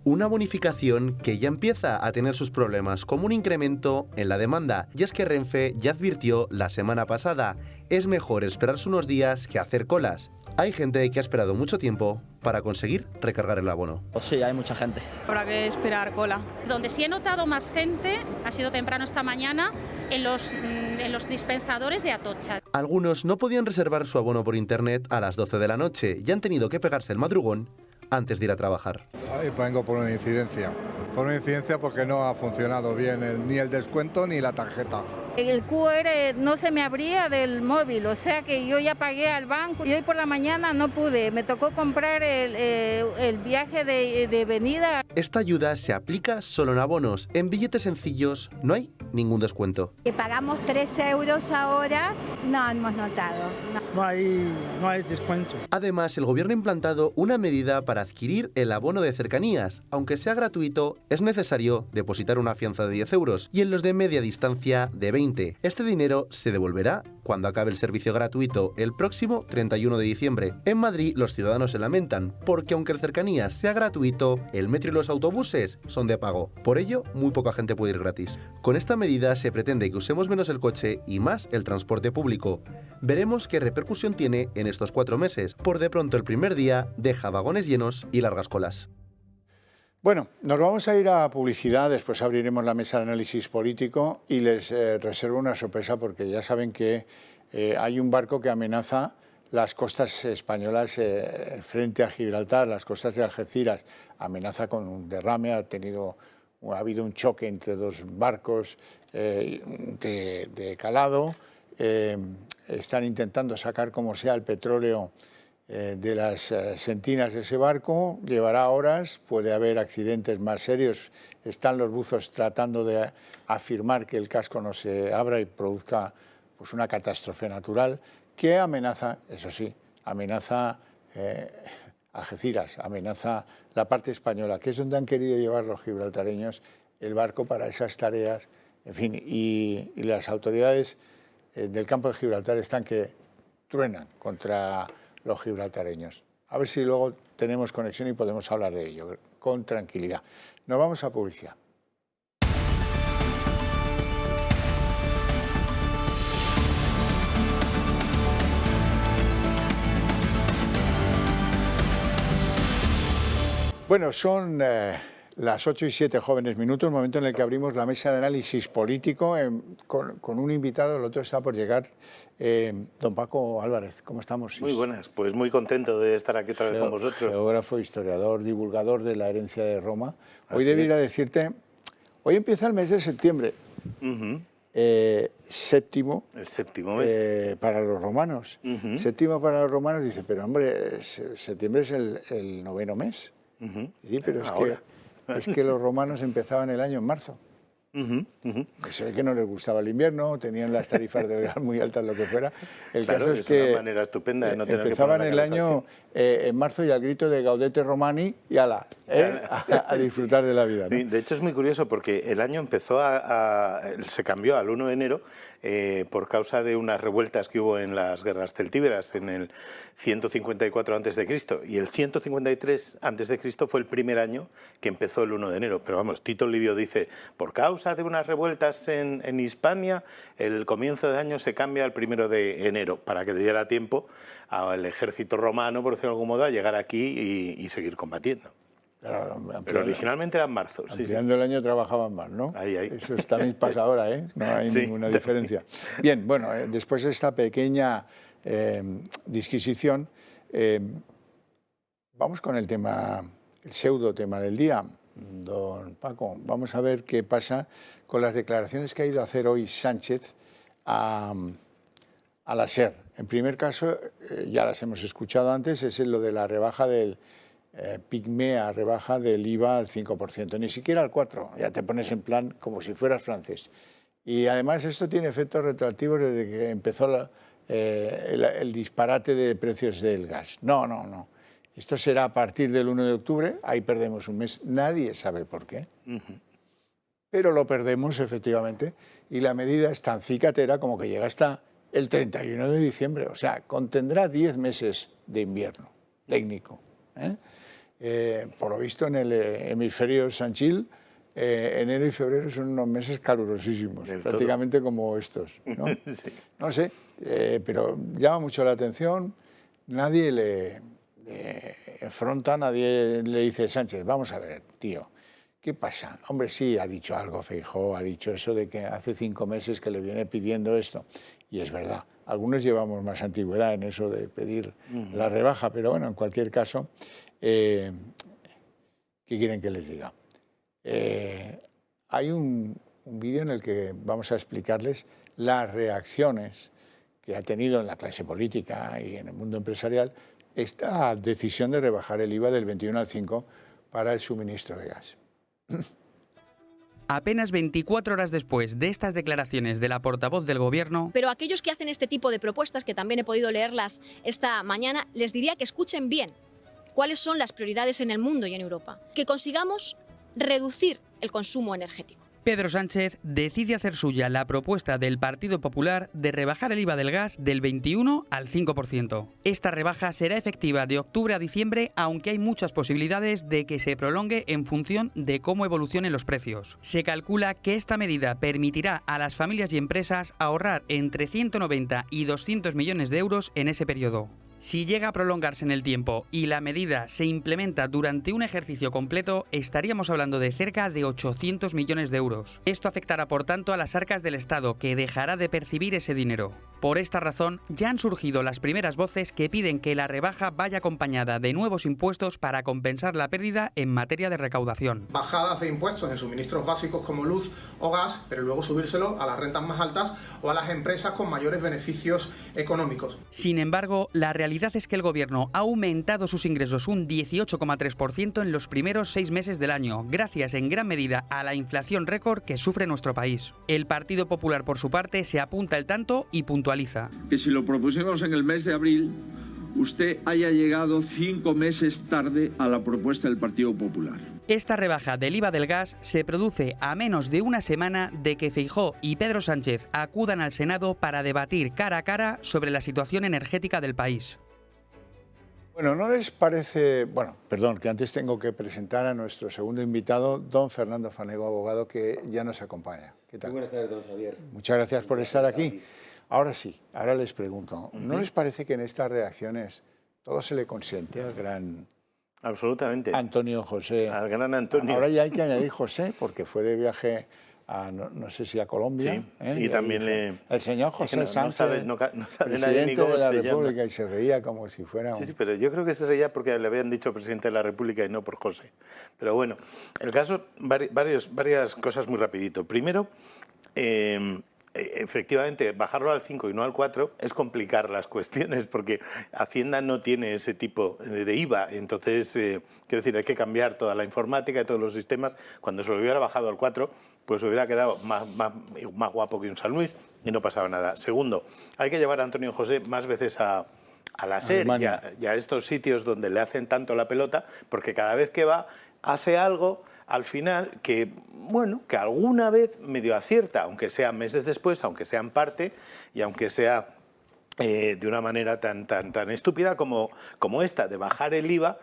Una bonificación que ya empieza a tener sus problemas, como un incremento en la demanda. Y es que Renfe ya advirtió la semana pasada: es mejor esperarse unos días que hacer colas. Hay gente que ha esperado mucho tiempo para conseguir recargar el abono. Pues sí, hay mucha gente. Habrá que esperar cola. Donde sí he notado más gente ha sido temprano esta mañana en los dispensadores de Atocha. Algunos no podían reservar su abono por internet a las 12 de la noche y han tenido que pegarse el madrugón antes de ir a trabajar. Ahí vengo por una incidencia. Por una incidencia porque no ha funcionado bien ni el descuento ni la tarjeta. El QR no se me abría del móvil, o sea que yo ya pagué al banco y hoy por la mañana no pude. Me tocó comprar el viaje de venida. Esta ayuda se aplica solo en abonos. En billetes sencillos no hay ningún descuento. Que pagamos 3 euros ahora, no hemos notado. No hay descuento. Además, el Gobierno ha implantado una medida para adquirir el abono de cercanías. Aunque sea gratuito, es necesario depositar una fianza de 10 euros y en los de media distancia de 20. Este dinero se devolverá cuando acabe el servicio gratuito el próximo 31 de diciembre. En Madrid, los ciudadanos se lamentan porque, aunque el cercanías sea gratuito, el metro y los autobuses son de pago. Por ello, muy poca gente puede ir gratis. Con esta medida se pretende que usemos menos el coche y más el transporte público. Veremos qué repercusión tiene en estos 4 meses. Por de pronto, el primer día deja vagones llenos y largas colas. Bueno, nos vamos a ir a publicidad, después abriremos la mesa de análisis político y les reservo una sorpresa porque ya saben que hay un barco que amenaza las costas españolas frente a Gibraltar, las costas de Algeciras, amenaza con un derrame, ha habido un choque entre 2 barcos de calado, están intentando sacar como sea el petróleo de las sentinas de ese barco, llevará horas, puede haber accidentes más serios, están los buzos tratando de afirmar que el casco no se abra y produzca pues una catástrofe natural que amenaza, eso sí, amenaza Algeciras, amenaza la parte española, que es donde han querido llevar los gibraltareños el barco para esas tareas, en fin, y las autoridades del campo de Gibraltar están que truenan contra los gibraltareños. A ver si luego tenemos conexión y podemos hablar de ello con tranquilidad. Nos vamos a publicidad. Bueno, son las 8 y 7 jóvenes minutos, momento en el que abrimos la mesa de análisis político con un invitado, el otro está por llegar, don Paco Álvarez. ¿Cómo estamos? Muy buenas, pues muy contento de estar aquí otra vez con vosotros. Geógrafo, historiador, divulgador de la herencia de Roma. Hoy debiera decirte, hoy empieza el mes de septiembre, séptimo. El séptimo mes. Para los romanos. Séptimo para los romanos, dice, pero hombre, septiembre es el 9º mes. Sí, pero es que los romanos empezaban el año en marzo. Se ve que no les gustaba el invierno, tenían las tarifas del gas muy altas, lo que fuera. El claro, caso es que una manera estupenda de no tener empezaban que poner el año en marzo y al grito de Gaudete Romani y ala, a disfrutar de la vida, ¿no? De hecho es muy curioso porque el año empezó se cambió al 1 de enero por causa de unas revueltas que hubo en las guerras celtíberas en el 154 a.C. y el 153 a.C. fue el primer año que empezó el 1 de enero. Pero vamos, Tito Livio dice, por causa de unas revueltas en Hispania, el comienzo de año se cambia al 1 de enero, para que le diera tiempo al ejército romano, por decirlo de algún modo, a llegar aquí y seguir combatiendo. Claro, pero originalmente eran marzos. Ampliando el año trabajaban más, ¿no? Ahí. Eso también pasa ahora, ¿eh? No hay ninguna diferencia. Bien, bueno, después de esta pequeña disquisición, vamos con el tema, el pseudo tema del día. Don Paco, vamos a ver qué pasa con las declaraciones que ha ido a hacer hoy Sánchez a la SER. En primer caso, ya las hemos escuchado antes, es lo de la rebaja del pigmea rebaja del IVA al 5%, ni siquiera al 4%, ya te pones en plan como si fueras francés. Y además esto tiene efectos retroactivos desde que empezó el disparate de precios del gas. No. Esto será a partir del 1 de octubre, ahí perdemos un mes, nadie sabe por qué. Pero lo perdemos efectivamente y la medida es tan cicatera como que llega hasta el 31 de diciembre, o sea, contendrá 10 meses de invierno técnico. Por lo visto en el hemisferio Sanchil, enero y febrero son unos meses calurosísimos, prácticamente como estos, ¿no? Sí. No sé, pero llama mucho la atención, nadie le enfrenta, nadie le dice, Sánchez, vamos a ver, tío, ¿qué pasa? Hombre, sí, ha dicho algo Feijóo, ha dicho eso de que hace 5 meses que le viene pidiendo esto, y es verdad, algunos llevamos más antigüedad en eso de pedir la rebaja, pero bueno, en cualquier caso, ¿qué quieren que les diga? Hay un vídeo en el que vamos a explicarles las reacciones que ha tenido en la clase política y en el mundo empresarial esta decisión de rebajar el IVA del 21 al 5 para el suministro de gas. Apenas 24 horas después de estas declaraciones de la portavoz del Gobierno... Pero a aquellos que hacen este tipo de propuestas, que también he podido leerlas esta mañana, les diría que escuchen bien cuáles son las prioridades en el mundo y en Europa. Que consigamos reducir el consumo energético. Pedro Sánchez decide hacer suya la propuesta del Partido Popular de rebajar el IVA del gas del 21 al 5%. Esta rebaja será efectiva de octubre a diciembre, aunque hay muchas posibilidades de que se prolongue en función de cómo evolucionen los precios. Se calcula que esta medida permitirá a las familias y empresas ahorrar entre 190 y 200 millones de euros en ese periodo. Si llega a prolongarse en el tiempo y la medida se implementa durante un ejercicio completo, estaríamos hablando de cerca de 800 millones de euros. Esto afectará, por tanto, a las arcas del Estado, que dejará de percibir ese dinero. Por esta razón, ya han surgido las primeras voces que piden que la rebaja vaya acompañada de nuevos impuestos para compensar la pérdida en materia de recaudación. Bajadas de impuestos en suministros básicos como luz o gas, pero luego subírselo a las rentas más altas o a las empresas con mayores beneficios económicos. Sin embargo, la realidad es que el Gobierno ha aumentado sus ingresos un 18,3% en los primeros 6 meses del año, gracias en gran medida a la inflación récord que sufre nuestro país. El Partido Popular, por su parte, se apunta el tanto y puntualiza. Que si lo propusimos en el mes de abril, usted haya llegado 5 meses tarde a la propuesta del Partido Popular. Esta rebaja del IVA del gas se produce a menos de una semana de que Feijóo y Pedro Sánchez acudan al Senado para debatir cara a cara sobre la situación energética del país. Bueno, ¿no les parece...? Bueno, perdón, que antes tengo que presentar a nuestro segundo invitado, don Fernando Fanego, abogado, que ya nos acompaña. ¿Qué tal? Muy buenas tardes, don Javier. Muchas gracias por estar aquí. Ahora sí, ahora les pregunto, ¿no les parece que en estas reacciones todo se le consiente al gran... Absolutamente. Antonio José? Al gran Antonio. Ahora ya hay que añadir José, porque fue de viaje a, no sé si a Colombia. Sí, y también el señor José Sánchez, no sabe presidente nadie ni cómo de la se República, llama. y se reía como si fuera... Sí, pero yo creo que se reía porque le habían dicho presidente de la República y no por José. Pero bueno, el caso, varias cosas muy rapidito. Primero, efectivamente, bajarlo al 5 y no al 4 es complicar las cuestiones porque Hacienda no tiene ese tipo de IVA. Entonces, quiero decir, hay que cambiar toda la informática y todos los sistemas. Cuando se lo hubiera bajado al 4, pues hubiera quedado más guapo que un San Luis y no pasaba nada. Segundo, hay que llevar a Antonio José más veces a la SER y a estos sitios donde le hacen tanto la pelota, porque cada vez que va, hace algo, al final que, bueno, que alguna vez medio acierta, aunque sea meses después, aunque sea en parte y aunque sea de una manera tan estúpida como esta, de bajar el IVA.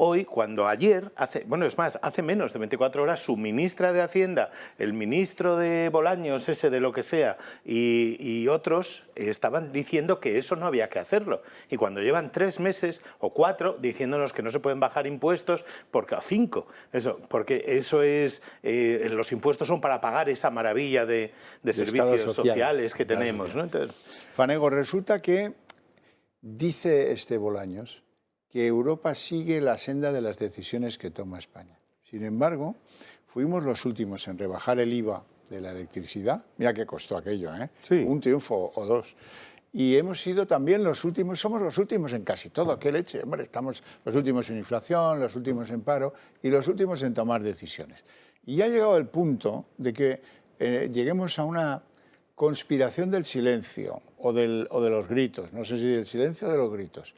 Hoy, cuando ayer, hace menos de 24 horas, su ministra de Hacienda, el ministro de Bolaños, ese de lo que sea, y otros estaban diciendo que eso no había que hacerlo. Y cuando llevan 3 meses o 4 diciéndonos que no se pueden bajar impuestos, porque 5, porque eso es, los impuestos son para pagar esa maravilla de servicios sociales que tenemos, ¿no? Entonces, Fanego, resulta que dice Bolaños que Europa sigue la senda de las decisiones que toma España. Sin embargo, fuimos los últimos en rebajar el IVA de la electricidad. Mira qué costó aquello, ¿eh? Sí. Un triunfo o dos. Y hemos sido también los últimos, somos los últimos en casi todo. ¡Qué leche! Hombre, estamos los últimos en inflación, los últimos en paro y los últimos en tomar decisiones. Y ya ha llegado el punto de que lleguemos a una conspiración del silencio o de los gritos. No sé si del silencio o de los gritos.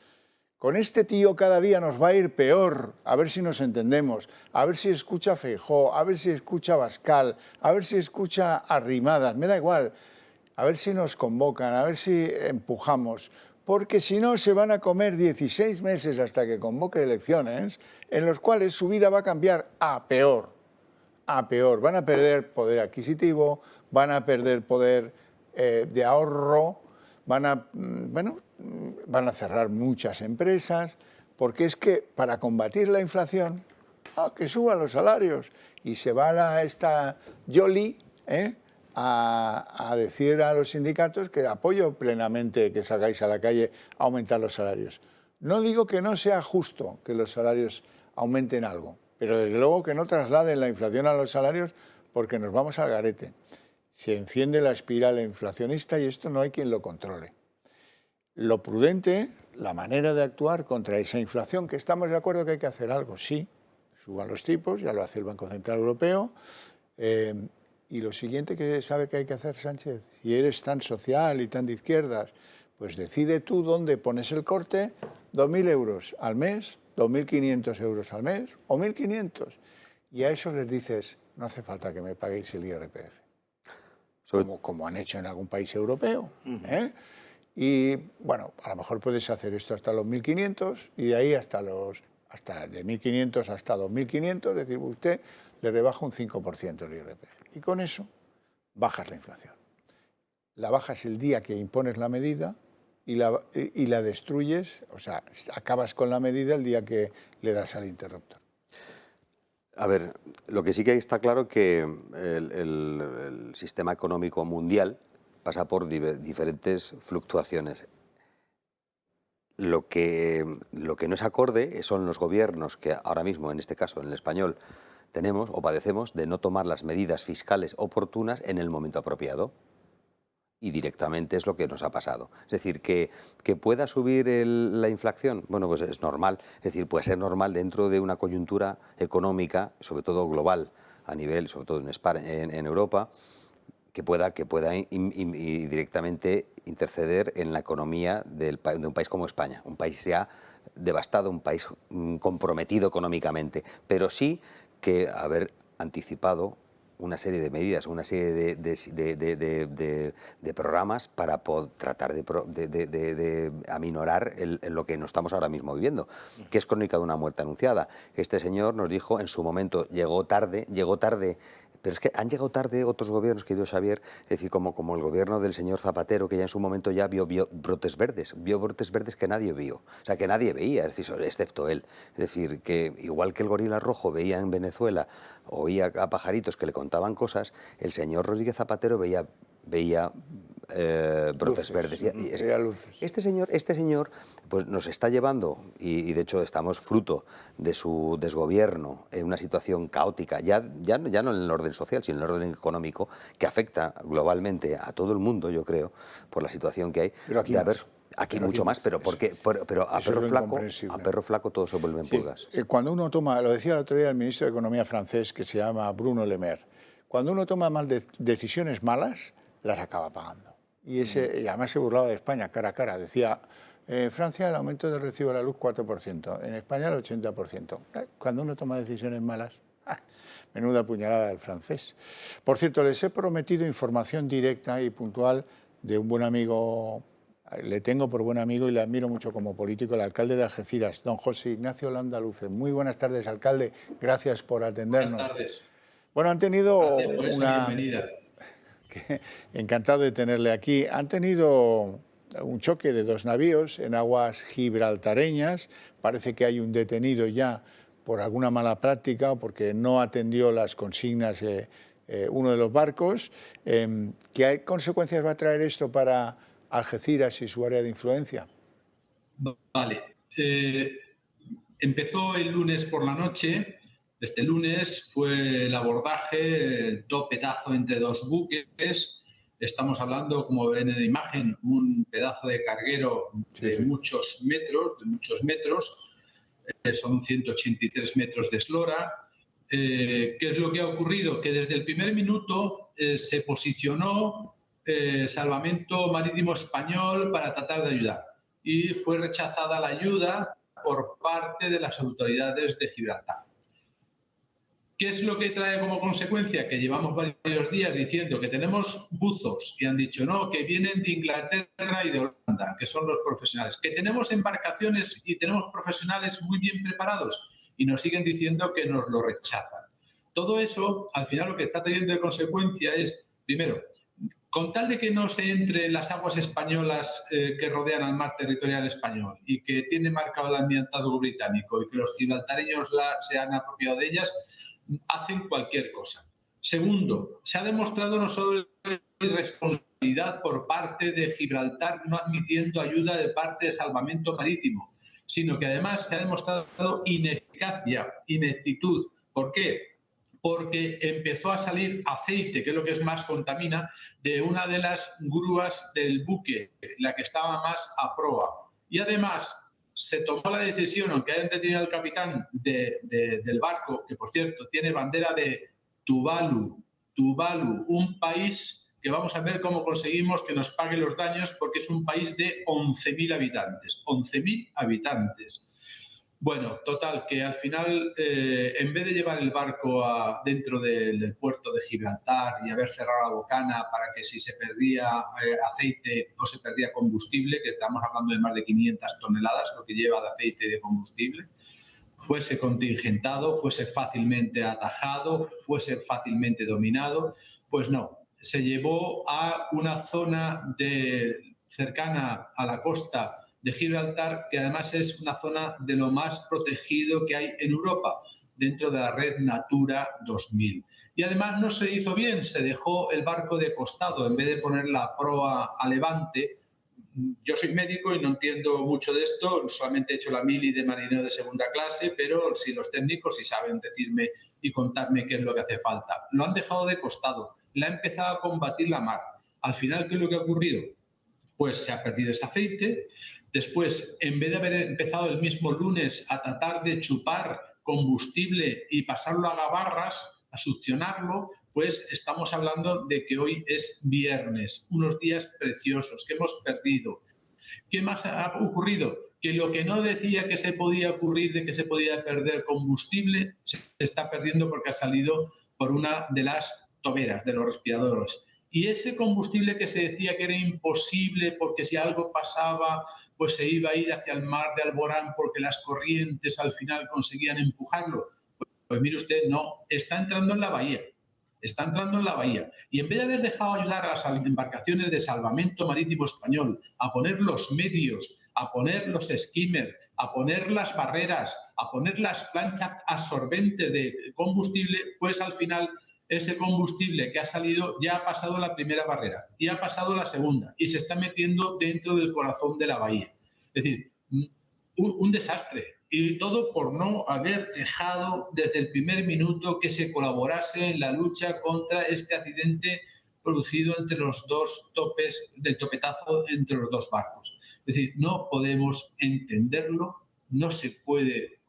Con este tío cada día nos va a ir peor, a ver si nos entendemos, a ver si escucha Feijóo, a ver si escucha Abascal, a ver si escucha Arrimadas, me da igual, a ver si nos convocan, a ver si empujamos, porque si no se van a comer 16 meses hasta que convoque elecciones, en los cuales su vida va a cambiar a peor, van a perder poder adquisitivo, van a perder poder de ahorro, van a cerrar muchas empresas, porque es que para combatir la inflación, que suban los salarios. Y se va esta Joly a decir a los sindicatos que apoyo plenamente que salgáis a la calle a aumentar los salarios. No digo que no sea justo que los salarios aumenten algo, pero desde luego que no trasladen la inflación a los salarios porque nos vamos al garete. Se enciende la espiral inflacionista y esto no hay quien lo controle. Lo prudente, la manera de actuar contra esa inflación, que estamos de acuerdo que hay que hacer algo, sí, suban los tipos, ya lo hace el Banco Central Europeo, y lo siguiente que sabe que hay que hacer, Sánchez, si eres tan social y tan de izquierdas, pues decide tú dónde pones el corte, 2.000 euros al mes, 2.500 euros al mes o 1.500, y a eso les dices, no hace falta que me paguéis el IRPF. Como han hecho en algún país europeo. Y bueno, a lo mejor puedes hacer esto hasta los 1.500 y de ahí hasta de 1.500 hasta 2.500, es decir, usted le rebaja un 5% el IRPF. Y con eso bajas la inflación. La bajas el día que impones la medida y la destruyes, o sea, acabas con la medida el día que le das al interruptor. A ver, lo que sí que está claro que el sistema económico mundial pasa por diferentes fluctuaciones. Lo que no es acorde son los gobiernos que ahora mismo, en este caso en el español, tenemos o padecemos de no tomar las medidas fiscales oportunas en el momento apropiado. Y directamente es lo que nos ha pasado. Es decir, que pueda subir la inflación, bueno, pues es normal. Es decir, puede ser normal dentro de una coyuntura económica, sobre todo global, a nivel, sobre todo en España, en Europa, que pueda directamente interceder en la economía de un país como España, un país ya devastado, un país comprometido económicamente, pero sí que haber anticipado una serie de medidas, una serie de programas para tratar de aminorar lo que nos estamos ahora mismo viviendo, que es crónica de una muerte anunciada. Este señor nos dijo en su momento, llegó tarde, pero es que han llegado tarde otros gobiernos, querido Xavier, es decir, como el gobierno del señor Zapatero, que ya en su momento ya vio brotes verdes que nadie vio, o sea, que nadie veía, es decir, excepto él. Es decir, que igual que el gorila rojo veía en Venezuela, oía a pajaritos que le contaban cosas, el señor Rodríguez Zapatero veía brotes verdes. Este señor pues nos está llevando, y de hecho estamos fruto de su desgobierno en una situación caótica, ya no en el orden social, sino en el orden económico, que afecta globalmente a todo el mundo, yo creo, por la situación que hay. Pero aquí mucho más, pero a perro flaco todo se vuelven pulgas. Cuando uno toma, lo decía el otro día el ministro de Economía francés, que se llama Bruno Le Maire, cuando uno toma decisiones malas, las acaba pagando. Y además se burlaba de España cara a cara. Decía, Francia el aumento del recibo de la luz 4%, en España el 80%. Cuando uno toma decisiones malas, Menuda puñalada del francés. Por cierto, les he prometido información directa y puntual de un buen amigo, le tengo por buen amigo y le admiro mucho como político, el alcalde de Algeciras, don José Ignacio Landaluce. Muy buenas tardes, alcalde. Gracias por atendernos. Buenas tardes. Bueno, han tenido bienvenida. Encantado de tenerle aquí. Han tenido un choque de dos navíos en aguas gibraltareñas. Parece que hay un detenido ya por alguna mala práctica o porque no atendió las consignas uno de los barcos. ¿Qué consecuencias va a traer esto para Algeciras y su área de influencia? Vale. Empezó el lunes por la noche. Este lunes fue el abordaje, topetazo entre dos buques. Estamos hablando, como ven en la imagen, un pedazo de carguero de muchos metros. Son 183 metros de eslora. ¿Qué es lo que ha ocurrido? Que desde el primer minuto se posicionó Salvamento Marítimo Español para tratar de ayudar. Y fue rechazada la ayuda por parte de las autoridades de Gibraltar. ¿Qué es lo que trae como consecuencia? Que llevamos varios días diciendo que tenemos buzos que han dicho no, que vienen de Inglaterra y de Holanda, que son los profesionales, que tenemos embarcaciones y tenemos profesionales muy bien preparados y nos siguen diciendo que nos lo rechazan. Todo eso, al final, lo que está teniendo de consecuencia es, primero, con tal de que no se entre en las aguas españolas que rodean al mar territorial español y que tiene marcado el almirantazgo británico y que los gibraltareños se han apropiado de ellas, hacen cualquier cosa. Segundo, se ha demostrado no solo irresponsabilidad por parte de Gibraltar no admitiendo ayuda de parte de Salvamento Marítimo, sino que además se ha demostrado ineficacia, ineptitud. ¿Por qué? Porque empezó a salir aceite, que es lo que más contamina, de una de las grúas del buque, la que estaba más a proa. Y además se tomó la decisión, aunque hayan detenido al capitán del barco, que por cierto tiene bandera de Tuvalu, un país que vamos a ver cómo conseguimos que nos pague los daños, porque es un país de 11.000 habitantes. 11.000 habitantes. Bueno, total, que al final, en vez de llevar el barco dentro del puerto de Gibraltar y haber cerrado la bocana para que si se perdía aceite o se perdía combustible, que estamos hablando de más de 500 toneladas, lo que lleva de aceite y de combustible, fuese contingentado, fuese fácilmente atajado, fuese fácilmente dominado, pues no. Se llevó a una zona cercana a la costa de Gibraltar, que además es una zona de lo más protegido que hay en Europa, dentro de la red Natura 2000. Y además no se hizo bien, se dejó el barco de costado, en vez de poner la proa a levante. Yo soy médico y no entiendo mucho de esto, solamente he hecho la mili de marinero de segunda clase, pero si los técnicos sí saben decirme y contarme qué es lo que hace falta. Lo han dejado de costado, la ha empezado a combatir la mar. Al final, ¿qué es lo que ha ocurrido? Pues se ha perdido ese aceite. Después, en vez de haber empezado el mismo lunes a tratar de chupar combustible y pasarlo a gabarras, a succionarlo, pues estamos hablando de que hoy es viernes, unos días preciosos que hemos perdido. ¿Qué más ha ocurrido? Que lo que no decía que se podía ocurrir, de que se podía perder combustible, se está perdiendo porque ha salido por una de las toberas, de los respiradores. Y ese combustible que se decía que era imposible porque si algo pasaba, pues se iba a ir hacia el mar de Alborán porque las corrientes al final conseguían empujarlo. Pues mire usted, no, está entrando en la bahía. Está entrando en la bahía. Y en vez de haber dejado ayudar a las embarcaciones de Salvamento Marítimo Español a poner los medios, a poner los skimmers, a poner las barreras, a poner las planchas absorbentes de combustible, pues al final ese combustible que ha salido ya ha pasado la primera barrera y ha pasado la segunda y se está metiendo dentro del corazón de la bahía. Es decir, un desastre. Y todo por no haber dejado desde el primer minuto que se colaborase en la lucha contra este accidente producido entre los dos topes del topetazo entre los dos barcos. Es decir, no podemos entenderlo, no se puede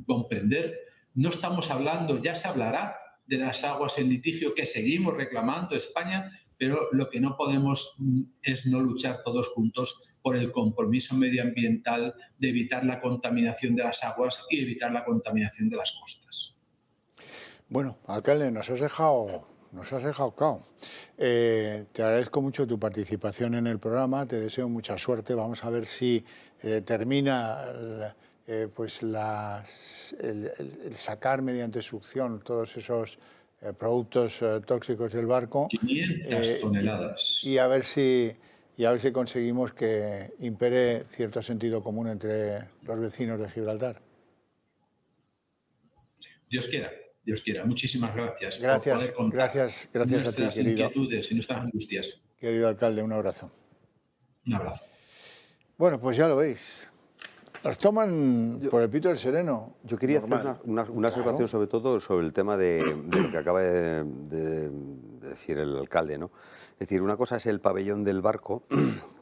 comprender, no estamos hablando, ya se hablará de las aguas en litigio que seguimos reclamando España, pero lo que no podemos es no luchar todos juntos por el compromiso medioambiental de evitar la contaminación de las aguas y evitar la contaminación de las costas. Bueno, alcalde, nos has dejado cao. Te agradezco mucho tu participación en el programa, te deseo mucha suerte. Vamos a ver si termina el sacar mediante succión todos esos productos tóxicos del barco. 500 toneladas. Y a ver si conseguimos que impere cierto sentido común entre los vecinos de Gibraltar. Dios quiera. Dios quiera. Muchísimas gracias. Gracias a ti, querido. Nuestras inquietudes y nuestras angustias. Querido alcalde, un abrazo. Un abrazo. Bueno, pues ya lo veis. Nos toman por el pito del sereno. Yo quería hacer una observación sobre todo sobre el tema de lo que acaba de decir el alcalde, ¿no? Es decir, una cosa es el pabellón del barco,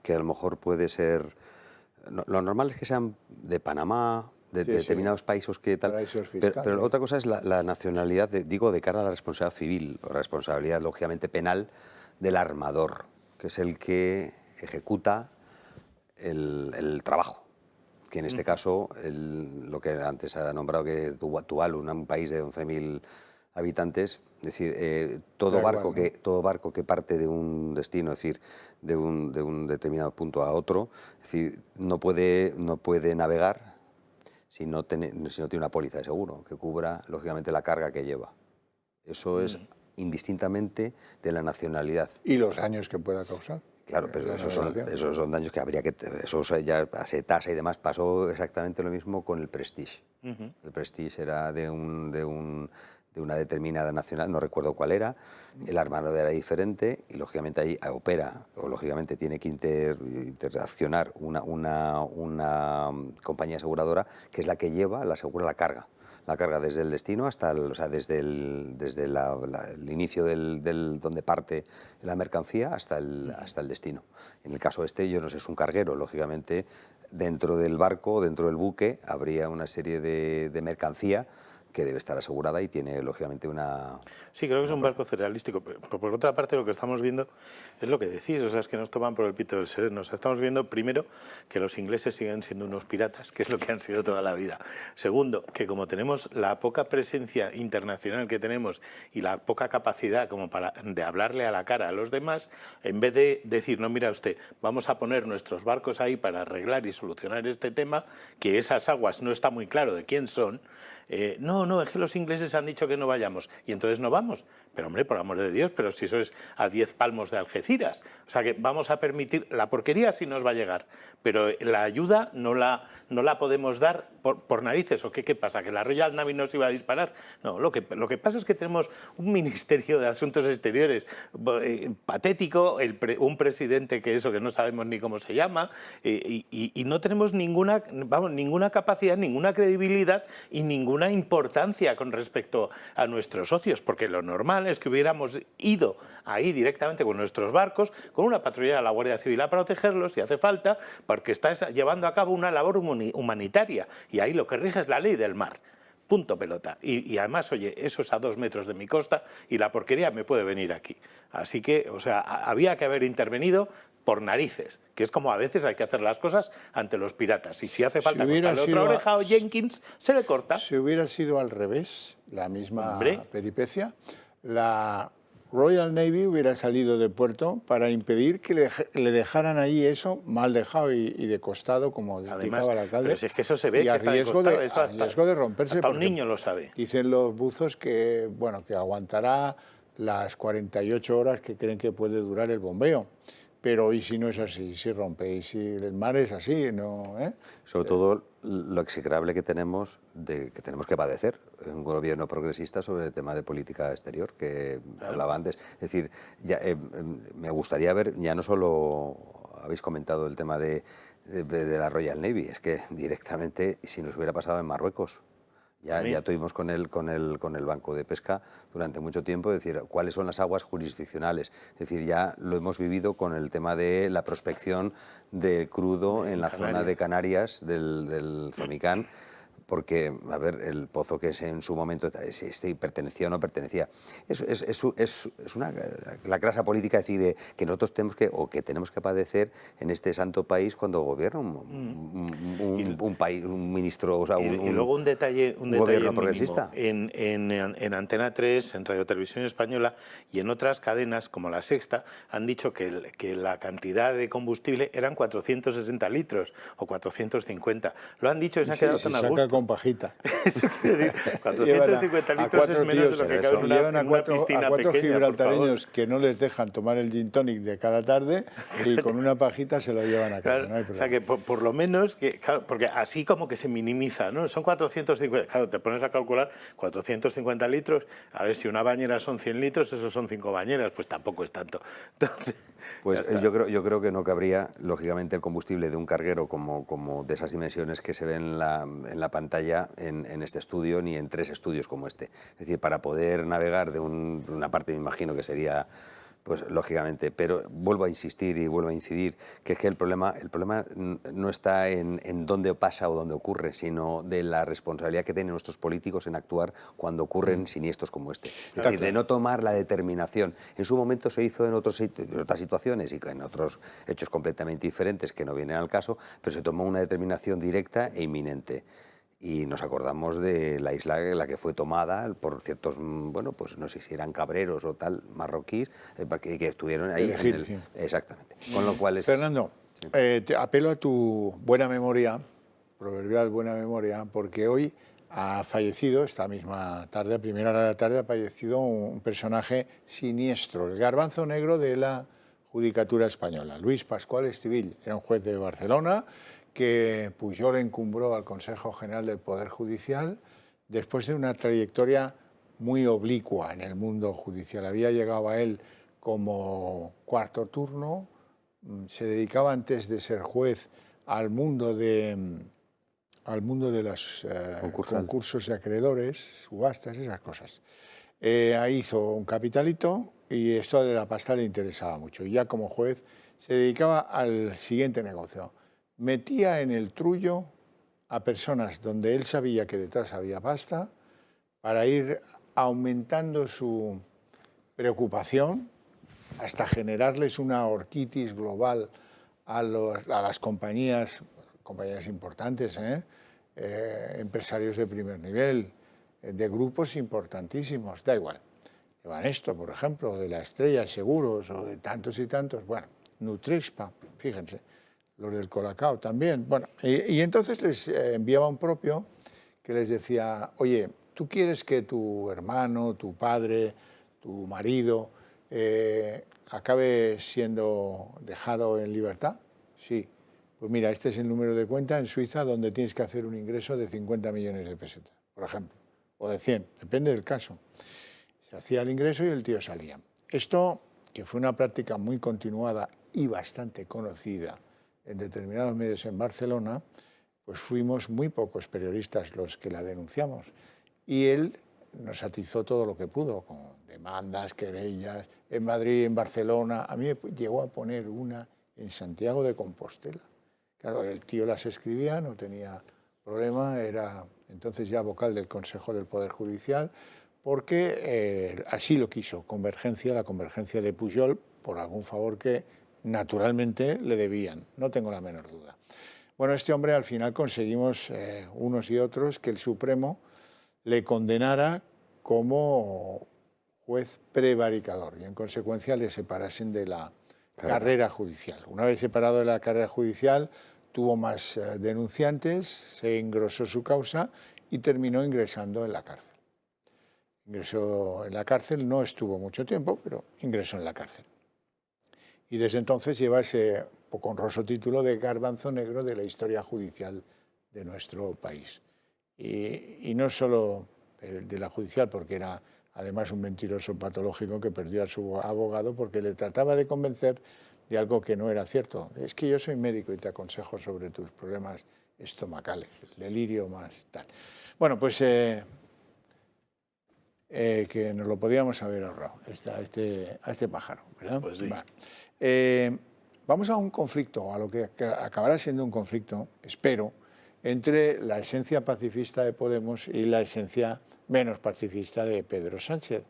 que a lo mejor puede ser... Lo normal es que sean de Panamá, de determinados países que tal, pero otra cosa es la nacionalidad, de cara a la responsabilidad civil, o responsabilidad lógicamente penal del armador, que es el que ejecuta el trabajo. Que en este caso, lo que antes ha nombrado que Tuvalu, un país de 11.000 habitantes, es decir, todo barco que parte de un destino, es decir, de un determinado punto a otro, es decir, no puede navegar si no tiene una póliza de seguro que cubra, lógicamente, la carga que lleva. Eso es indistintamente de la nacionalidad. ¿Y los daños que pueda causar? Claro, pero esos son daños que habría que... Eso ya se tasa y demás. Pasó exactamente lo mismo con el Prestige. El Prestige era de una determinada nacional, no recuerdo cuál era, el armador era diferente y lógicamente ahí opera, o lógicamente tiene que interaccionar una compañía aseguradora que es la que asegura la carga. La carga desde el destino hasta desde el inicio donde parte la mercancía hasta el destino. En el caso yo no sé, es un carguero, lógicamente dentro del barco, dentro del buque, habría una serie de mercancía que debe estar asegurada y tiene, lógicamente, una... Sí, creo que es un barco cerealístico. Pero por otra parte, lo que estamos viendo es lo que decís, o sea, es que nos toman por el pito del sereno. O sea, estamos viendo, primero, que los ingleses siguen siendo unos piratas, que es lo que han sido toda la vida. Segundo, que como tenemos la poca presencia internacional que tenemos y la poca capacidad como de hablarle a la cara a los demás, en vez de decir, no, mira usted, vamos a poner nuestros barcos ahí para arreglar y solucionar este tema, que esas aguas no está muy claro de quién son, no, es que los ingleses han dicho que no vayamos y entonces no vamos. Pero hombre, por amor de Dios, pero si eso es a 10 palmos de Algeciras. O sea que vamos a permitir, la porquería sí nos va a llegar, pero la ayuda no la podemos dar por narices. ¿O qué pasa? ¿Que la Royal Navy nos iba a disparar? No, lo que pasa es que tenemos un Ministerio de Asuntos Exteriores patético, un presidente que no sabemos ni cómo se llama, y no tenemos ninguna capacidad, ninguna credibilidad y ninguna importancia con respecto a nuestros socios, porque lo normal es que hubiéramos ido ahí directamente con nuestros barcos, con una patrulla de la Guardia Civil a protegerlos si hace falta, porque está llevando a cabo una labor humanitaria y ahí lo que rige es la ley del mar. Punto pelota. Y además, oye, eso es a 2 metros de mi costa y la porquería me puede venir aquí. Así que, o sea, había que haber intervenido por narices, que es como a veces hay que hacer las cosas ante los piratas. Y si hace falta cortarle otra oreja o Jenkins, se le corta. Si hubiera sido al revés, la misma peripecia, la Royal Navy hubiera salido de puerto para impedir que le dejaran ahí eso mal dejado y de costado, como indicaba el alcalde. Pero si es que eso se ve, y a riesgo de romperse. Hasta un niño lo sabe. Dicen los buzos que aguantará las 48 horas que creen que puede durar el bombeo. Pero ¿y si no es así? Si rompe, y si el mar es así, ¿no? Sobre todo lo execrable que tenemos que padecer un gobierno progresista sobre el tema de política exterior, que hablaba antes. Es decir, me gustaría ver, ya no solo habéis comentado el tema de la Royal Navy, es que directamente, si nos hubiera pasado en Marruecos, ya tuvimos con el Banco de Pesca durante mucho tiempo, es decir, cuáles son las aguas jurisdiccionales. Es decir, ya lo hemos vivido con el tema de la prospección de crudo en la zona de Canarias, del Zomicán, porque, a ver, el pozo que en su momento pertenecía o no pertenecía, la clase política decide que nosotros tenemos que padecer en este santo país cuando gobierna un país, un ministro, o sea, y luego un detalle gobierno progresista. En Antena 3, en Radio Televisión Española y en otras cadenas como La Sexta han dicho que la cantidad de combustible eran 460 litros o 450. Lo han dicho y se han quedado tan a gusto. Con pajita. Eso quiere decir, 450 litros es menos de lo que cabe en una piscina cuatro pequeña, gibraltareños que no les dejan tomar el gin tonic de cada tarde y con una pajita se lo llevan a casa. Claro, no hay o sea que por lo menos, claro, porque así como que se minimiza, ¿no? Son 450, claro, te pones a calcular 450 litros, a ver si una bañera son 100 litros, esos son 5 bañeras, pues tampoco es tanto. Entonces, pues yo creo que no cabría, lógicamente, el combustible de un carguero como de esas dimensiones que se ven en la pantalla en este estudio, ni en 3 estudios como este. Es decir, para poder navegar de una parte, me imagino que sería, pues lógicamente, pero vuelvo a insistir y vuelvo a incidir, que es que el problema no está en dónde pasa o dónde ocurre, sino de la responsabilidad que tienen nuestros políticos en actuar cuando ocurren siniestros como este. Es decir, de no tomar la determinación. En su momento se hizo en otras situaciones y en otros hechos completamente diferentes que no vienen al caso, pero se tomó una determinación directa e inminente. Y nos acordamos de la isla en la que fue tomada por ciertos, bueno, pues no sé si eran cabreros o tal, marroquíes, que estuvieron ahí. Sí. Exactamente. Con lo cual Fernando, te apelo a tu buena memoria, proverbial buena memoria, porque hoy ha fallecido, esta misma tarde, a primera hora de la tarde, ha fallecido un personaje siniestro, el garbanzo negro de la judicatura española, Luis Pascual Estivill. Era un juez de Barcelona que Pujol encumbró al Consejo General del Poder Judicial después de una trayectoria muy oblicua en el mundo judicial. Había llegado a él como cuarto turno, se dedicaba antes de ser juez al mundo de los concursos de acreedores, subastas, esas cosas. Ahí hizo un capitalito y esto de la pasta le interesaba mucho. Y ya como juez se dedicaba al siguiente negocio. Metía en el trullo a personas donde él sabía que detrás había pasta para ir aumentando su preocupación hasta generarles una orquitis global a las compañías importantes, empresarios de primer nivel, de grupos importantísimos, da igual. De Banesto, por ejemplo, de La Estrella Seguros o de tantos y tantos, bueno, Nutrispa, fíjense. Los del Colacao también. Bueno, y entonces les enviaba un propio que les decía, oye, ¿tú quieres que tu hermano, tu padre, tu marido acabe siendo dejado en libertad? Sí. Pues mira, este es el número de cuenta en Suiza donde tienes que hacer un ingreso de 50 millones de pesetas, por ejemplo, o de 100, depende del caso. Se hacía el ingreso y el tío salía. Esto, que fue una práctica muy continuada y bastante conocida en determinados medios en Barcelona, pues fuimos muy pocos periodistas los que la denunciamos. Y él nos atizó todo lo que pudo, con demandas, querellas, en Madrid, en Barcelona. A mí me llegó a poner una en Santiago de Compostela. Claro, el tío las escribía, no tenía problema, era entonces ya vocal del Consejo del Poder Judicial, porque así lo quiso, la convergencia de Pujol, por algún favor que naturalmente le debían, no tengo la menor duda. Bueno, este hombre al final conseguimos, unos y otros, que el Supremo le condenara como juez prevaricador y en consecuencia le separasen de la carrera judicial. Una vez separado de la carrera judicial, tuvo más denunciantes, se engrosó su causa y terminó ingresando en la cárcel. Ingresó en la cárcel, no estuvo mucho tiempo, pero ingresó en la cárcel. Y desde entonces lleva ese poco honroso título de garbanzo negro de la historia judicial de nuestro país. Y no solo de la judicial, porque era además un mentiroso patológico que perdió a su abogado porque le trataba de convencer de algo que no era cierto. Es que yo soy médico y te aconsejo sobre tus problemas estomacales, el delirio más tal. Bueno, pues que nos lo podíamos haber ahorrado a este pájaro, ¿verdad? Pues sí. Vale. Vamos a un conflicto, a lo que acabará siendo un conflicto, espero, entre la esencia pacifista de Podemos y la esencia menos pacifista de Pedro Sánchez.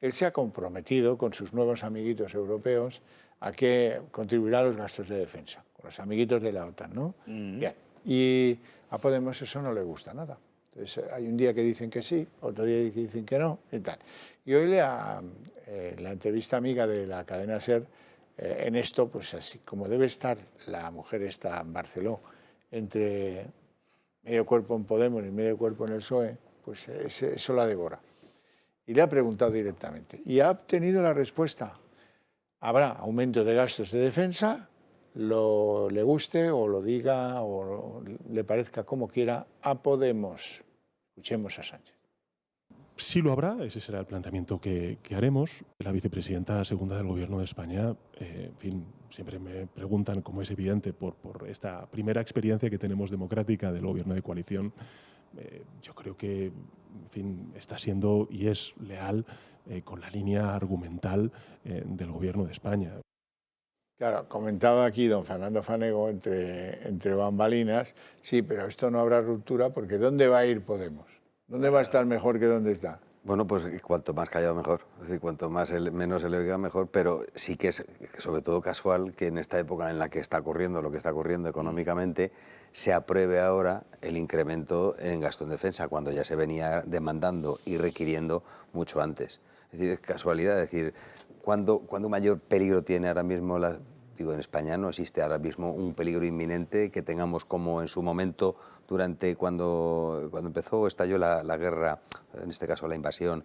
Él se ha comprometido con sus nuevos amiguitos europeos a que contribuirá a los gastos de defensa, con los amiguitos de la OTAN, ¿no? Bien. Y a Podemos eso no le gusta nada. Entonces, hay un día que dicen que sí, otro día que dicen que no, y tal. Y hoy la entrevista amiga de la cadena SER, en esto, pues así como debe estar la mujer esta en Barceló, entre medio cuerpo en Podemos y medio cuerpo en el PSOE, pues eso la devora. Y le ha preguntado directamente. Y ha obtenido la respuesta. Habrá aumento de gastos de defensa, le guste o lo diga o le parezca como quiera a Podemos. Escuchemos a Sánchez. Sí lo habrá, ese será el planteamiento que haremos. La vicepresidenta segunda del Gobierno de España, en fin, siempre me preguntan, como es evidente, por esta primera experiencia que tenemos democrática del Gobierno de coalición. Yo creo que, en fin, está siendo y es leal con la línea argumental del Gobierno de España. Claro, comentaba aquí don Fernando Fanego entre bambalinas, sí, pero esto no habrá ruptura porque ¿dónde va a ir Podemos? ¿Dónde va a estar mejor que dónde está? Bueno, pues cuanto más callado mejor, es decir, cuanto menos se le oiga mejor, pero sí que es sobre todo casual que en esta época en la que está ocurriendo lo que está ocurriendo económicamente, se apruebe ahora el incremento en gasto en defensa, cuando ya se venía demandando y requiriendo mucho antes. Es decir, es casualidad, es decir, ¿cuándo mayor peligro tiene ahora mismo en España no existe ahora mismo un peligro inminente que tengamos como en su momento cuando empezó o estalló la guerra, en este caso la invasión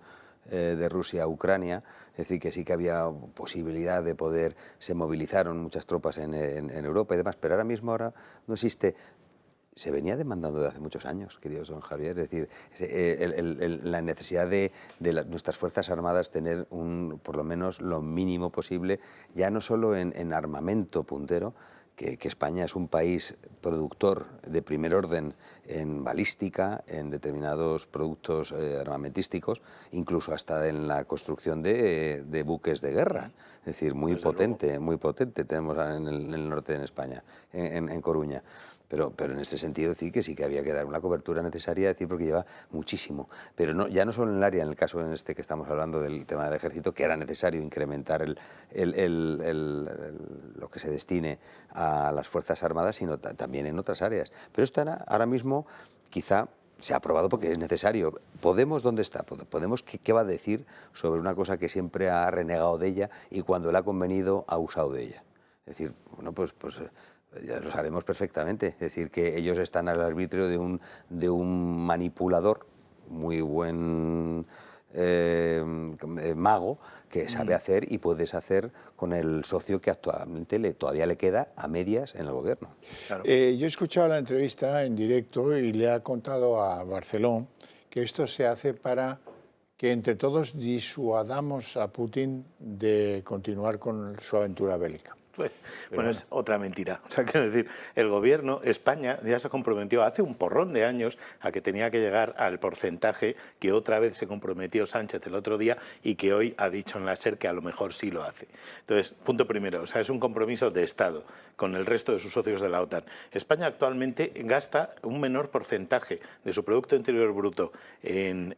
de Rusia a Ucrania, es decir, que sí que había posibilidad de se movilizaron muchas tropas en Europa y demás, pero ahora mismo no existe. Se venía demandando desde hace muchos años, querido don Javier, es decir, la necesidad de nuestras Fuerzas Armadas tener por lo menos lo mínimo posible, ya no solo en armamento puntero, que España es un país productor de primer orden en balística, en determinados productos armamentísticos, incluso hasta en la construcción de buques de guerra. Es decir, muy potente tenemos en el norte de España, en Coruña. Pero en este sentido decir que sí que había que dar una cobertura necesaria, decir, porque lleva muchísimo. Pero ya no solo en el área, en el caso en este que estamos hablando del tema del ejército, que era necesario incrementar lo que se destine a las Fuerzas Armadas, sino también en otras áreas. Pero esto ahora mismo quizá se ha aprobado porque es necesario. ¿Podemos dónde está? ¿Podemos qué va a decir sobre una cosa que siempre ha renegado de ella y cuando le ha convenido ha usado de ella? Es decir, bueno, pues ya lo sabemos perfectamente, es decir, que ellos están al arbitrio de un manipulador, muy buen mago, que sabe hacer y puede deshacer con el socio que actualmente todavía le queda a medias en el gobierno. Claro. Yo he escuchado la entrevista en directo y le ha contado a Barceló que esto se hace para que entre todos disuadamos a Putin de continuar con su aventura bélica. Bueno, es otra mentira. O sea, quiero decir, el gobierno, España, ya se comprometió hace un porrón de años a que tenía que llegar al porcentaje que otra vez se comprometió Sánchez el otro día y que hoy ha dicho en la SER que a lo mejor sí lo hace. Entonces, punto primero, o sea, es un compromiso de Estado con el resto de sus socios de la OTAN. España actualmente gasta un menor porcentaje de su Producto Interior Bruto en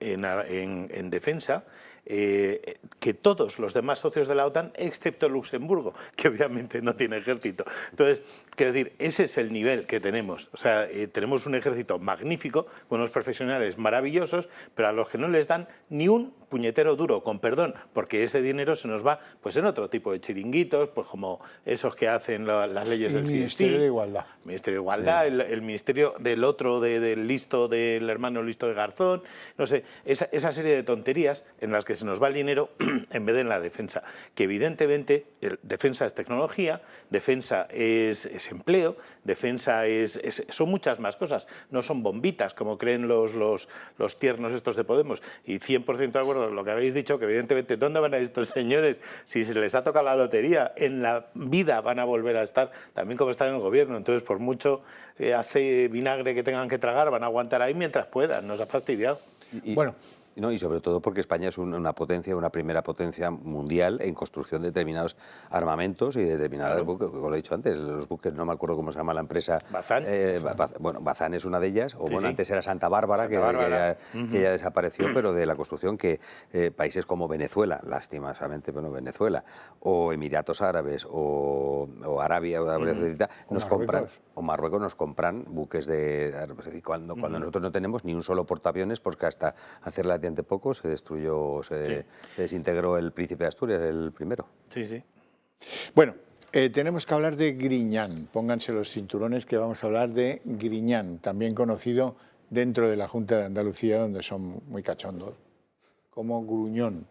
defensa que todos los demás socios de la OTAN, excepto Luxemburgo, que obviamente no tiene ejército. Entonces, quiero decir, ese es el nivel que tenemos. O sea, tenemos un ejército magnífico, con unos profesionales maravillosos, pero a los que no les dan ni un puñetero duro, con perdón, porque ese dinero se nos va pues en otro tipo de chiringuitos, pues como esos que hacen las leyes del Ministerio de Igualdad. Ministerio de Igualdad, sí. el ministerio del otro, del listo, del hermano listo de Garzón, no sé, esa serie de tonterías en las que se nos va el dinero en vez de en la defensa, que evidentemente defensa es tecnología, defensa es empleo, defensa son muchas más cosas, no son bombitas como creen los tiernos estos de Podemos, y 100% de acuerdo con lo que habéis dicho, que evidentemente ¿dónde van a ir estos señores? Si se les ha tocado la lotería, en la vida van a volver a estar también como están en el gobierno, entonces por mucho hace vinagre que tengan que tragar, van a aguantar ahí mientras puedan, nos ha fastidiado. Bueno, No, y sobre todo porque España es una potencia, una primera potencia mundial en construcción de determinados armamentos y determinados buques, como lo he dicho antes, los buques, no me acuerdo cómo se llama la empresa. Bazán. Bueno, Bazán es una de ellas, o Sí, bueno, sí. antes era Santa Bárbara, que ya desapareció, pero de la construcción que países como Venezuela, lastimosamente, bueno, Venezuela, o Emiratos Árabes, o Arabia Saudita, nos compran, o Marruecos nos compran buques cuando nosotros no tenemos ni un solo portaaviones, porque hasta hacer relativamente poco se destruyó, se desintegró el Príncipe de Asturias, el primero. Sí, sí. Bueno, tenemos que hablar de Griñán. Pónganse los cinturones que vamos a hablar de Griñán, también conocido dentro de la Junta de Andalucía, donde son muy cachondos, como Gruñón,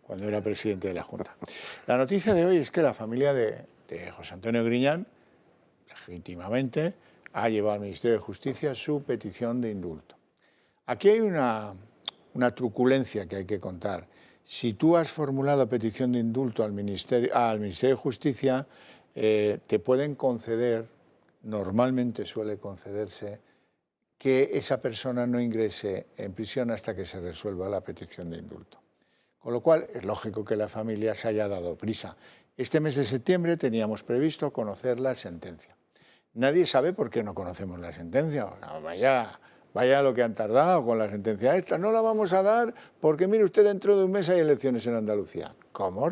cuando era presidente de la Junta. La noticia de hoy es que la familia de José Antonio Griñán, legítimamente, ha llevado al Ministerio de Justicia su petición de indulto. Aquí hay una truculencia que hay que contar. Si tú has formulado petición de indulto al Ministerio de Justicia, te pueden conceder, normalmente suele concederse, que esa persona no ingrese en prisión hasta que se resuelva la petición de indulto. Con lo cual, es lógico que la familia se haya dado prisa. Este mes de septiembre teníamos previsto conocer la sentencia. Nadie sabe por qué no conocemos la sentencia. Vaya lo que han tardado con la sentencia esta. No la vamos a dar porque, mire usted, dentro de un mes hay elecciones en Andalucía. ¿Cómo?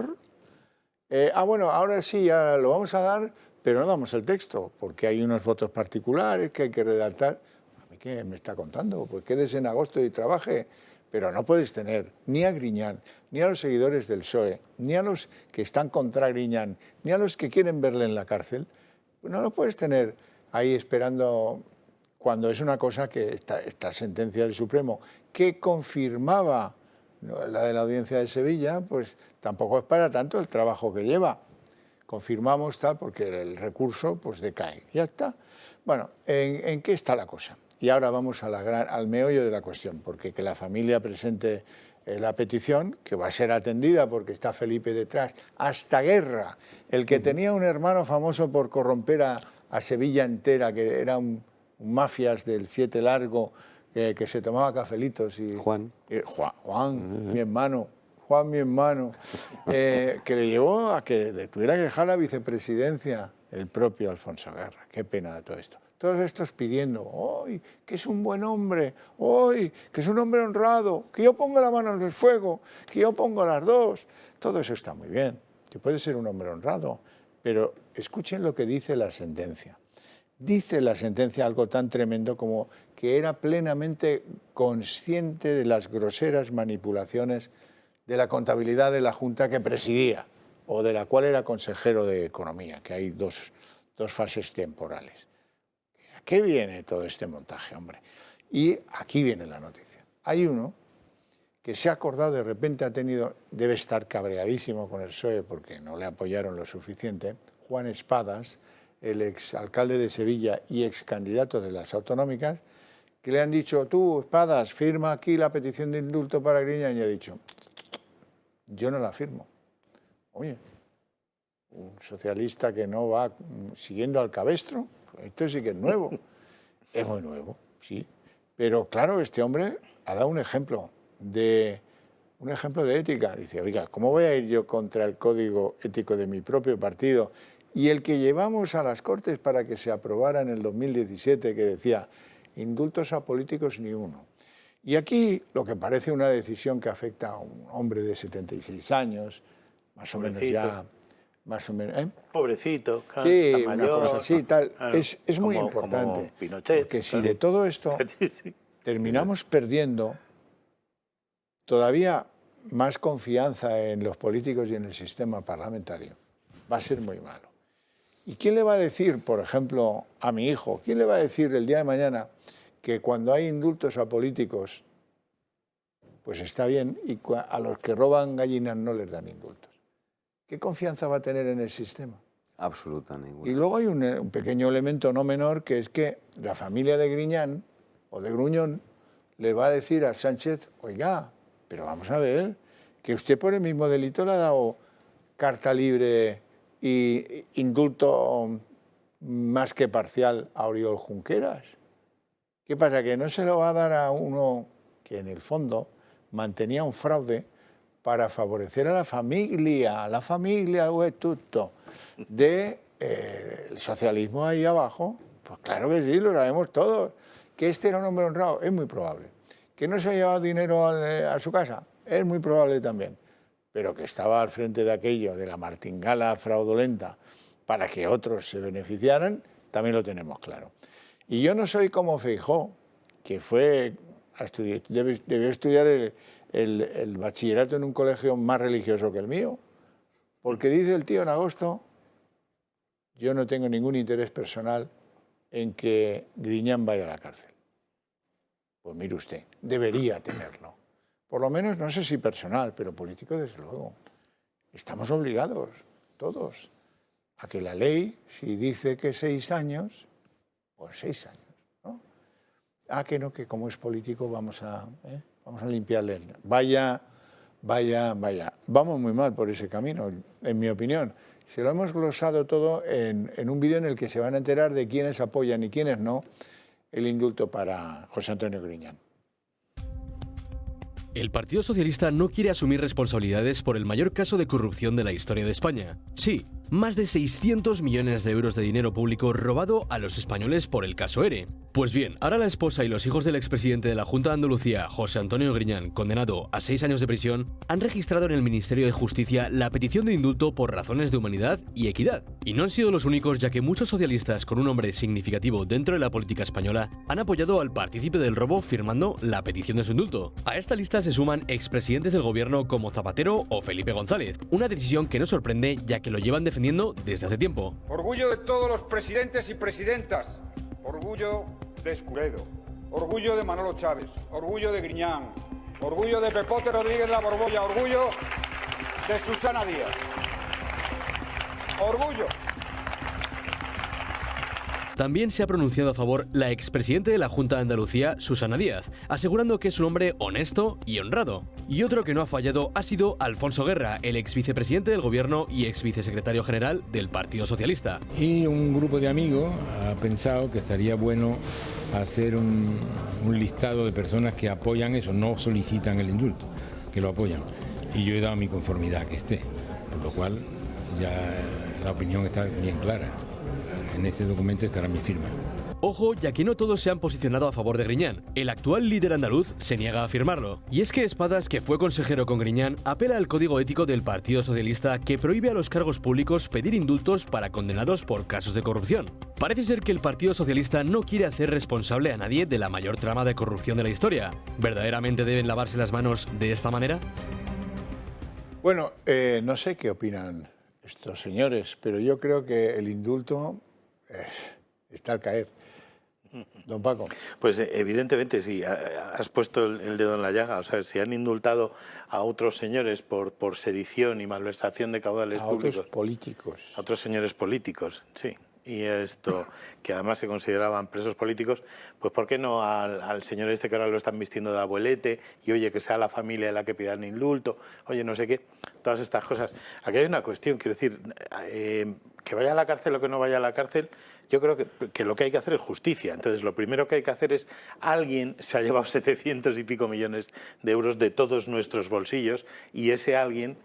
Bueno, ahora sí, ya lo vamos a dar, pero no damos el texto, porque hay unos votos particulares que hay que redactar. ¿A mí qué me está contando? Pues quédese en agosto y trabaje. Pero no puedes tener ni a Griñán, ni a los seguidores del PSOE, ni a los que están contra Griñán, ni a los que quieren verle en la cárcel. No lo puedes tener ahí esperando, cuando es una cosa que esta sentencia del Supremo, que confirmaba la de la Audiencia de Sevilla, pues tampoco es para tanto el trabajo que lleva. Confirmamos tal porque el recurso pues decae. Ya está. Bueno, ¿en qué está la cosa? Y ahora vamos al meollo de la cuestión, porque que la familia presente la petición, que va a ser atendida porque está Felipe detrás, hasta Guerra, el que tenía un hermano famoso por corromper a Sevilla entera, que era un mafias del 7 largo, que se tomaba cafelitos. Y, Juan, mi hermano, que le llevó a que tuviera que dejar la vicepresidencia el propio Alfonso Guerra. Qué pena de todo esto. Todos estos pidiendo, hoy que es un buen hombre, hoy que es un hombre honrado, que yo ponga la mano en el fuego, que yo pongo las dos. Todo eso está muy bien, que puede ser un hombre honrado, pero escuchen lo que dice la sentencia. Dice la sentencia algo tan tremendo como que era plenamente consciente de las groseras manipulaciones de la contabilidad de la Junta que presidía, o de la cual era consejero de Economía, que hay dos fases temporales. ¿A qué viene todo este montaje, hombre? Y aquí viene la noticia. Hay uno que se ha acordado, de repente debe estar cabreadísimo con el PSOE porque no le apoyaron lo suficiente, Juan Espadas, el exalcalde de Sevilla y excandidato de las autonómicas, que le han dicho, tú, Espadas, firma aquí la petición de indulto para Griñán, y ha dicho, yo no la firmo. Oye, un socialista que no va siguiendo al cabestro, esto sí que es nuevo. Es muy nuevo, sí. Pero claro, este hombre ha dado un ejemplo de ética. Dice, oiga, ¿cómo voy a ir yo contra el código ético de mi propio partido? Y el que llevamos a las Cortes para que se aprobara en el 2017, que decía, indultos a políticos ni uno. Y aquí lo que parece una decisión que afecta a un hombre de 76 años, más o menos ya... Más o menos, Pobrecito, sí, una mayor, cosa así, tal. Es muy importante, Pinochet, porque si de todo esto terminamos perdiendo todavía más confianza en los políticos y en el sistema parlamentario, va a ser muy malo. ¿Y quién le va a decir, por ejemplo, a mi hijo, quién le va a decir el día de mañana que cuando hay indultos a políticos, pues está bien, y a los que roban gallinas no les dan indultos? ¿Qué confianza va a tener en el sistema? Absoluta ninguna. Y luego hay un pequeño elemento no menor, que es que la familia de Griñán o de Gruñón le va a decir a Sánchez, oiga, pero vamos a ver, que usted por el mismo delito le ha dado carta libre y indulto más que parcial a Oriol Junqueras. ¿Qué pasa? Que no se lo va a dar a uno que en el fondo mantenía un fraude para favorecer a la familia es tutto, del socialismo ahí abajo. Pues claro que sí, lo sabemos todos. Que este era un hombre honrado, es muy probable. Que no se ha llevado dinero a su casa, es muy probable también. Pero que estaba al frente de aquello, de la martingala fraudulenta, para que otros se beneficiaran, también lo tenemos claro. Y yo no soy como Feijóo, que fue debió estudiar el bachillerato en un colegio más religioso que el mío, porque dice el tío en agosto, yo no tengo ningún interés personal en que Griñán vaya a la cárcel. Pues mire usted, debería tenerlo. Por lo menos, no sé si personal, pero político desde luego. Estamos obligados, todos, a que la ley, si dice que 6 años, pues 6 años, ¿no? Ah, que no, que como es político vamos a limpiarle. Vaya. Vamos muy mal por ese camino, en mi opinión. Se lo hemos glosado todo en un vídeo en el que se van a enterar de quiénes apoyan y quiénes no el indulto para José Antonio Griñán. El Partido Socialista no quiere asumir responsabilidades por el mayor caso de corrupción de la historia de España. Sí, más de 600 millones de euros de dinero público robado a los españoles por el caso ERE. Pues bien, ahora la esposa y los hijos del expresidente de la Junta de Andalucía, José Antonio Griñán, condenado a 6 años de prisión, han registrado en el Ministerio de Justicia la petición de indulto por razones de humanidad y equidad. Y no han sido los únicos, ya que muchos socialistas con un nombre significativo dentro de la política española han apoyado al partícipe del robo firmando la petición de su indulto. A esta lista se suman expresidentes del gobierno como Zapatero o Felipe González, una decisión que no sorprende ya que lo llevan defendiendo desde hace tiempo. Orgullo de todos los presidentes y presidentas, orgullo de Escuredo, orgullo de Manolo Chávez, orgullo de Griñán, orgullo de Pepote Rodríguez La Borbolla, orgullo de Susana Díaz, orgullo. También se ha pronunciado a favor la expresidente de la Junta de Andalucía, Susana Díaz, asegurando que es un hombre honesto y honrado. Y otro que no ha fallado ha sido Alfonso Guerra, el exvicepresidente del Gobierno y exvicesecretario general del Partido Socialista. Y un grupo de amigos ha pensado que estaría bueno hacer un listado de personas que apoyan eso, no solicitan el indulto, que lo apoyan. Y yo he dado mi conformidad a que esté, por lo cual ya la opinión está bien clara. En ese documento estará mi firma. Ojo, ya que no todos se han posicionado a favor de Griñán. El actual líder andaluz se niega a afirmarlo. Y es que Espadas, que fue consejero con Griñán, apela al código ético del Partido Socialista que prohíbe a los cargos públicos pedir indultos para condenados por casos de corrupción. Parece ser que el Partido Socialista no quiere hacer responsable a nadie de la mayor trama de corrupción de la historia. ¿Verdaderamente deben lavarse las manos de esta manera? Bueno, no sé qué opinan estos señores, pero yo creo que el indulto está al caer. Don Paco. Pues evidentemente sí, has puesto el dedo en la llaga. O sea, si han indultado a otros señores por sedición y malversación de caudales públicos. A otros políticos. A otros señores políticos, sí. Y esto, que además se consideraban presos políticos, pues ¿por qué no al señor este que ahora lo están vistiendo de abuelete y oye, que sea la familia la que pida el indulto, oye, no sé qué, todas estas cosas? Aquí hay una cuestión, quiero decir, que vaya a la cárcel o que no vaya a la cárcel, yo creo que lo que hay que hacer es justicia. Entonces, lo primero que hay que hacer es, alguien se ha llevado 700 y pico millones de euros de todos nuestros bolsillos y ese alguien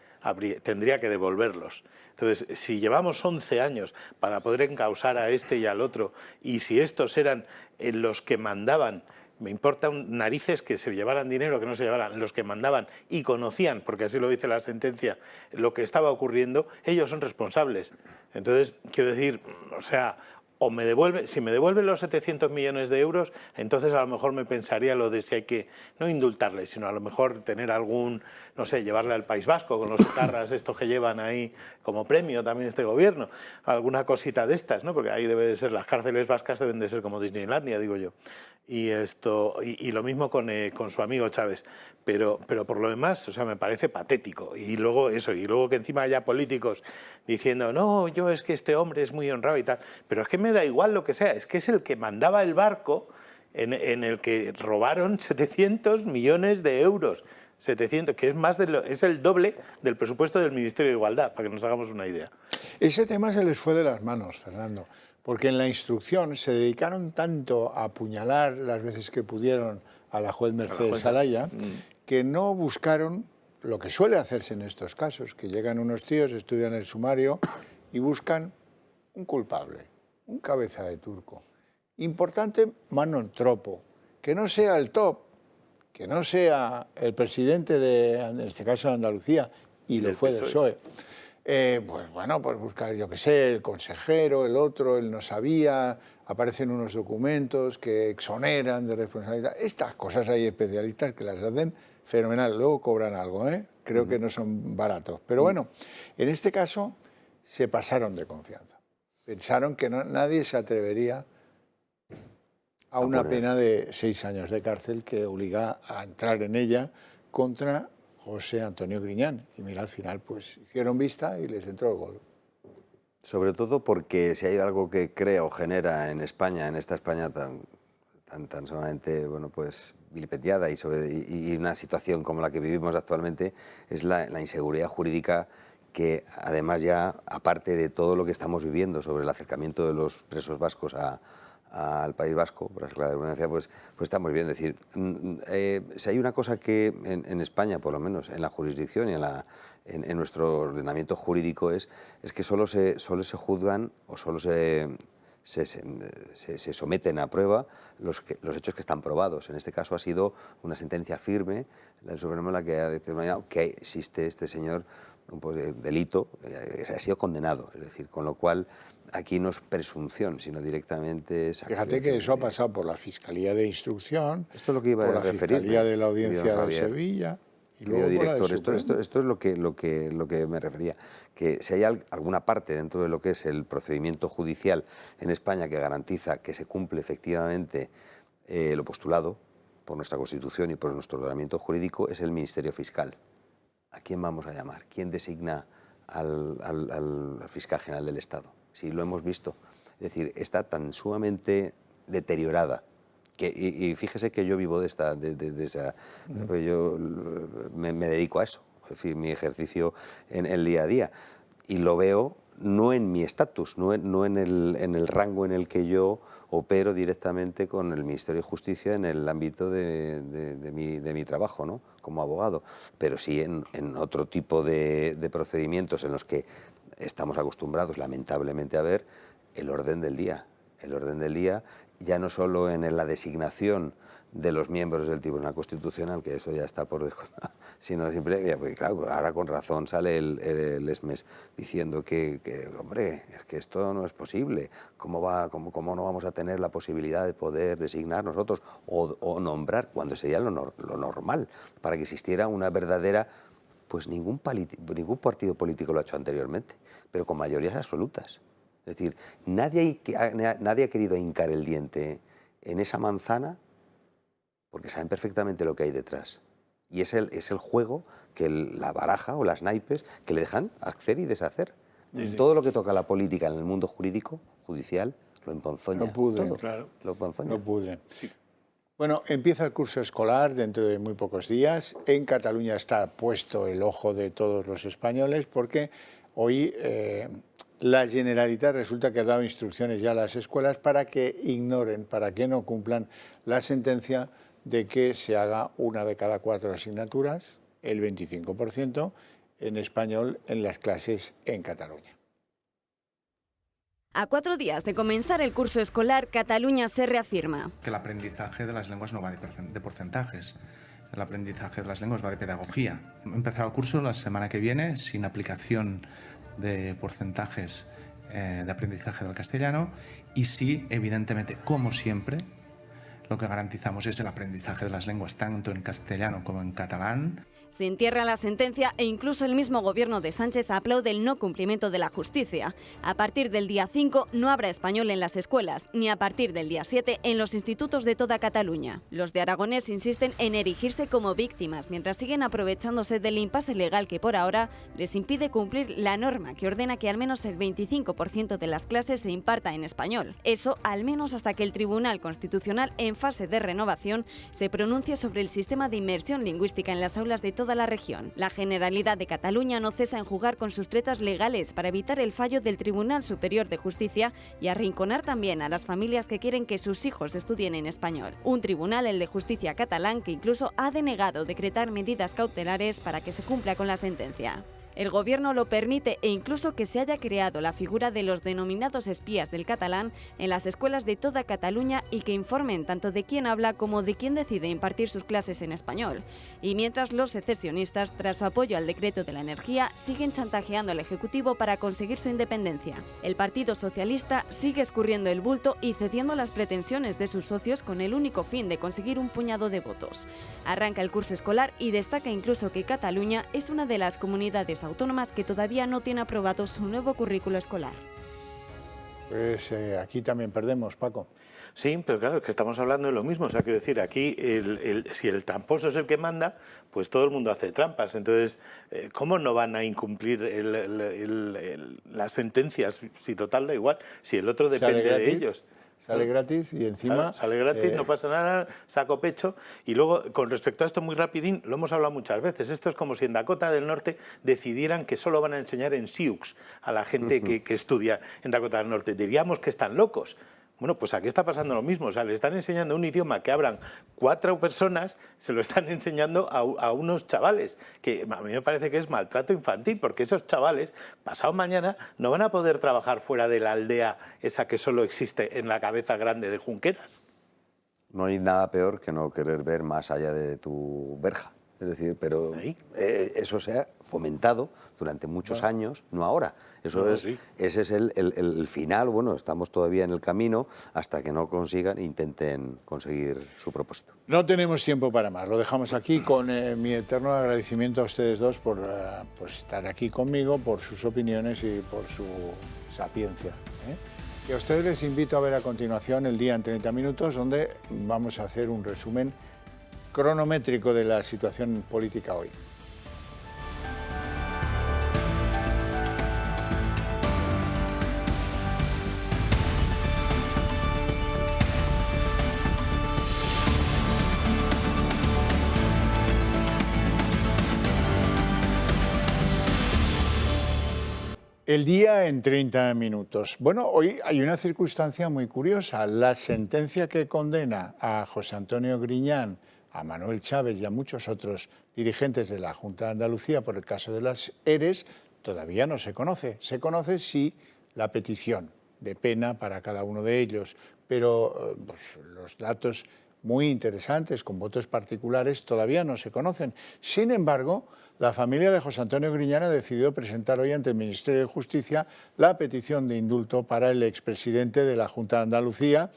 tendría que devolverlos. Entonces, si llevamos 11 años para poder encausar a este y al otro, y si estos eran los que mandaban, me importa narices que se llevaran dinero, que no se llevaran, los que mandaban y conocían, porque así lo dice la sentencia, lo que estaba ocurriendo, ellos son responsables. Entonces, quiero decir, o sea, si me devuelven los 700 millones de euros, entonces a lo mejor me pensaría lo de si hay que no indultarle, sino a lo mejor tener algún, no sé, llevarle al País Vasco con los etarras estos que llevan ahí como premio también este gobierno, alguna cosita de estas, ¿no? Porque ahí debe de ser, las cárceles vascas deben de ser como Disneylandia, digo yo. Y lo mismo con su amigo Chávez. Pero por lo demás, o sea, me parece patético. Y luego que encima haya políticos diciendo, no, yo es que este hombre es muy honrado y tal. Pero es que me da igual lo que sea, es que es el que mandaba el barco en el que robaron 700 millones de euros. 700, que es el doble del presupuesto del Ministerio de Igualdad, para que nos hagamos una idea. Ese tema se les fue de las manos, Fernando, porque en la instrucción se dedicaron tanto a apuñalar las veces que pudieron a la juez Mercedes Zelaya, que no buscaron lo que suele hacerse en estos casos, que llegan unos tíos, estudian el sumario y buscan un culpable, un cabeza de turco. Importante, mano en tropo, que no sea el top, que no sea el presidente de, en este caso de Andalucía, y lo fue del PSOE. Pues bueno, pues buscar, yo qué sé, el consejero, el otro, él no sabía, aparecen unos documentos que exoneran de responsabilidad. Estas cosas hay especialistas que las hacen fenomenal, luego cobran algo, ¿eh? Creo que no son baratos. Pero bueno, en este caso se pasaron de confianza. Pensaron que nadie se atrevería a una pena de 6 años de cárcel que obliga a entrar en ella contra José Antonio Griñán. Y mira, al final pues hicieron vista y les entró el gol. Sobre todo porque si hay algo que crea o genera en España, en esta España tan sumamente, bueno, pues vilipendiada y una situación como la que vivimos actualmente, es la inseguridad jurídica que además ya, aparte de todo lo que estamos viviendo sobre el acercamiento de los presos vascos al País Vasco, por la dependencia, pues estamos viendo. Es decir, si hay una cosa que en España, por lo menos en la jurisdicción y en nuestro ordenamiento jurídico, es que solo se juzgan o solo se someten a prueba los hechos que están probados. En este caso ha sido una sentencia firme del Supremo la que ha determinado que existe este señor un delito, ha sido condenado. Es decir, con lo cual aquí no es presunción, sino directamente es... Fíjate que eso ha pasado por la Fiscalía de Instrucción, esto es lo que iba por a la referir, Fiscalía de la Audiencia de Sevilla... Y luego director, esto es lo que me refería, que si hay alguna parte dentro de lo que es el procedimiento judicial en España que garantiza que se cumple efectivamente lo postulado por nuestra Constitución y por nuestro ordenamiento jurídico, es el Ministerio Fiscal. ¿A quién vamos a llamar? ¿Quién designa al fiscal general del Estado? Si lo hemos visto. Es decir, está tan sumamente deteriorada. Y fíjese que yo vivo de esa... Yo me dedico a eso, es decir, mi ejercicio en el día a día. Y lo veo no en mi estatus, no en el rango en el que yo opero directamente con el Ministerio de Justicia en el ámbito de mi trabajo, ¿no?, como abogado, pero sí en otro tipo de procedimientos en los que estamos acostumbrados, lamentablemente, a ver el orden del día. El orden del día, ya no solo en la designación de los miembros del Tribunal Constitucional, que eso ya está por descontado, sino siempre, porque claro, ahora con razón sale el ESMES diciendo que hombre, es que esto no es posible, ¿cómo no vamos a tener la posibilidad de poder designar nosotros o nombrar, cuando sería lo normal, para que existiera una verdadera... Pues ningún partido político lo ha hecho anteriormente, pero con mayorías absolutas. Es decir, nadie ha querido hincar el diente en esa manzana porque saben perfectamente lo que hay detrás. Y es el juego, que la baraja o las naipes que le dejan hacer y deshacer. Sí. Todo lo que toca la política en el mundo jurídico, judicial, lo emponzoña. No pudre, claro. Lo emponzoña. No pudre. Sí. Bueno, empieza el curso escolar dentro de muy pocos días. En Cataluña está puesto el ojo de todos los españoles porque hoy... la Generalitat resulta que ha dado instrucciones ya a las escuelas para que ignoren, para que no cumplan la sentencia de que se haga una de cada 4 asignaturas, el 25%, en español en las clases en Cataluña. A 4 días de comenzar el curso escolar, Cataluña se reafirma. Que el aprendizaje de las lenguas no va de porcentajes. El aprendizaje de las lenguas va de pedagogía. Empezará el curso la semana que viene sin aplicación de porcentajes de aprendizaje del castellano y sí, evidentemente, como siempre, lo que garantizamos es el aprendizaje de las lenguas tanto en castellano como en catalán. Se entierra la sentencia e incluso el mismo gobierno de Sánchez aplaude el no cumplimiento de la justicia. A partir del día 5 no habrá español en las escuelas, ni a partir del día 7 en los institutos de toda Cataluña. Los de Aragonés insisten en erigirse como víctimas, mientras siguen aprovechándose del impasse legal que por ahora les impide cumplir la norma que ordena que al menos el 25% de las clases se imparta en español. Eso al menos hasta que el Tribunal Constitucional, en fase de renovación, se pronuncie sobre el sistema de inmersión lingüística en las aulas de toda toda la región. La Generalidad de Cataluña no cesa en jugar con sus tretas legales para evitar el fallo del Tribunal Superior de Justicia y arrinconar también a las familias que quieren que sus hijos estudien en español. Un tribunal, el de justicia catalán, que incluso ha denegado decretar medidas cautelares para que se cumpla con la sentencia. El gobierno lo permite e incluso que se haya creado la figura de los denominados espías del catalán en las escuelas de toda Cataluña y que informen tanto de quién habla como de quién decide impartir sus clases en español. Y mientras los secesionistas, tras su apoyo al decreto de la energía, siguen chantajeando al Ejecutivo para conseguir su independencia. El Partido Socialista sigue escurriendo el bulto y cediendo las pretensiones de sus socios con el único fin de conseguir un puñado de votos. Arranca el curso escolar y destaca incluso que Cataluña es una de las comunidades autónomas que todavía no tiene aprobado su nuevo currículo escolar. Pues aquí también perdemos, Paco. Sí, pero claro, es que estamos hablando de lo mismo. O sea, quiero decir, aquí si el tramposo es el que manda, pues todo el mundo hace trampas. Entonces, ¿cómo no van a incumplir las sentencias? Si total da igual, si el otro depende de ellos. Sale gratis y encima... Claro, sale gratis, no pasa nada, saco pecho. Y luego, con respecto a esto muy rapidín, lo hemos hablado muchas veces, esto es como si en Dakota del Norte decidieran que solo van a enseñar en Sioux a la gente que estudia en Dakota del Norte. Diríamos que están locos. Bueno, pues aquí está pasando lo mismo, o sea, le están enseñando un idioma que hablan 4 personas, se lo están enseñando a unos chavales, que a mí me parece que es maltrato infantil, porque esos chavales, pasado mañana, no van a poder trabajar fuera de la aldea esa que solo existe en la cabeza grande de Junqueras. No hay nada peor que no querer ver más allá de tu verja. Es decir, pero eso se ha fomentado durante muchos años, no ahora. Ese es el final. Bueno, estamos todavía en el camino hasta que no intenten conseguir su propósito. No tenemos tiempo para más. Lo dejamos aquí con mi eterno agradecimiento a ustedes dos por estar aquí conmigo, por sus opiniones y por su sapiencia. Y a ustedes les invito a ver a continuación El Día en 30 Minutos, donde vamos a hacer un resumen cronométrico de la situación política hoy. El día en 30 minutos. Bueno, hoy hay una circunstancia muy curiosa. La sentencia que condena a José Antonio Griñán, a Manuel Chávez y a muchos otros dirigentes de la Junta de Andalucía por el caso de las ERES todavía no se conoce. Se conoce sí la petición de pena para cada uno de ellos, pero pues, los datos muy interesantes con votos particulares todavía no se conocen. Sin embargo, la familia de José Antonio Griñán ha decidido presentar hoy ante el Ministerio de Justicia la petición de indulto para el expresidente de la Junta de Andalucía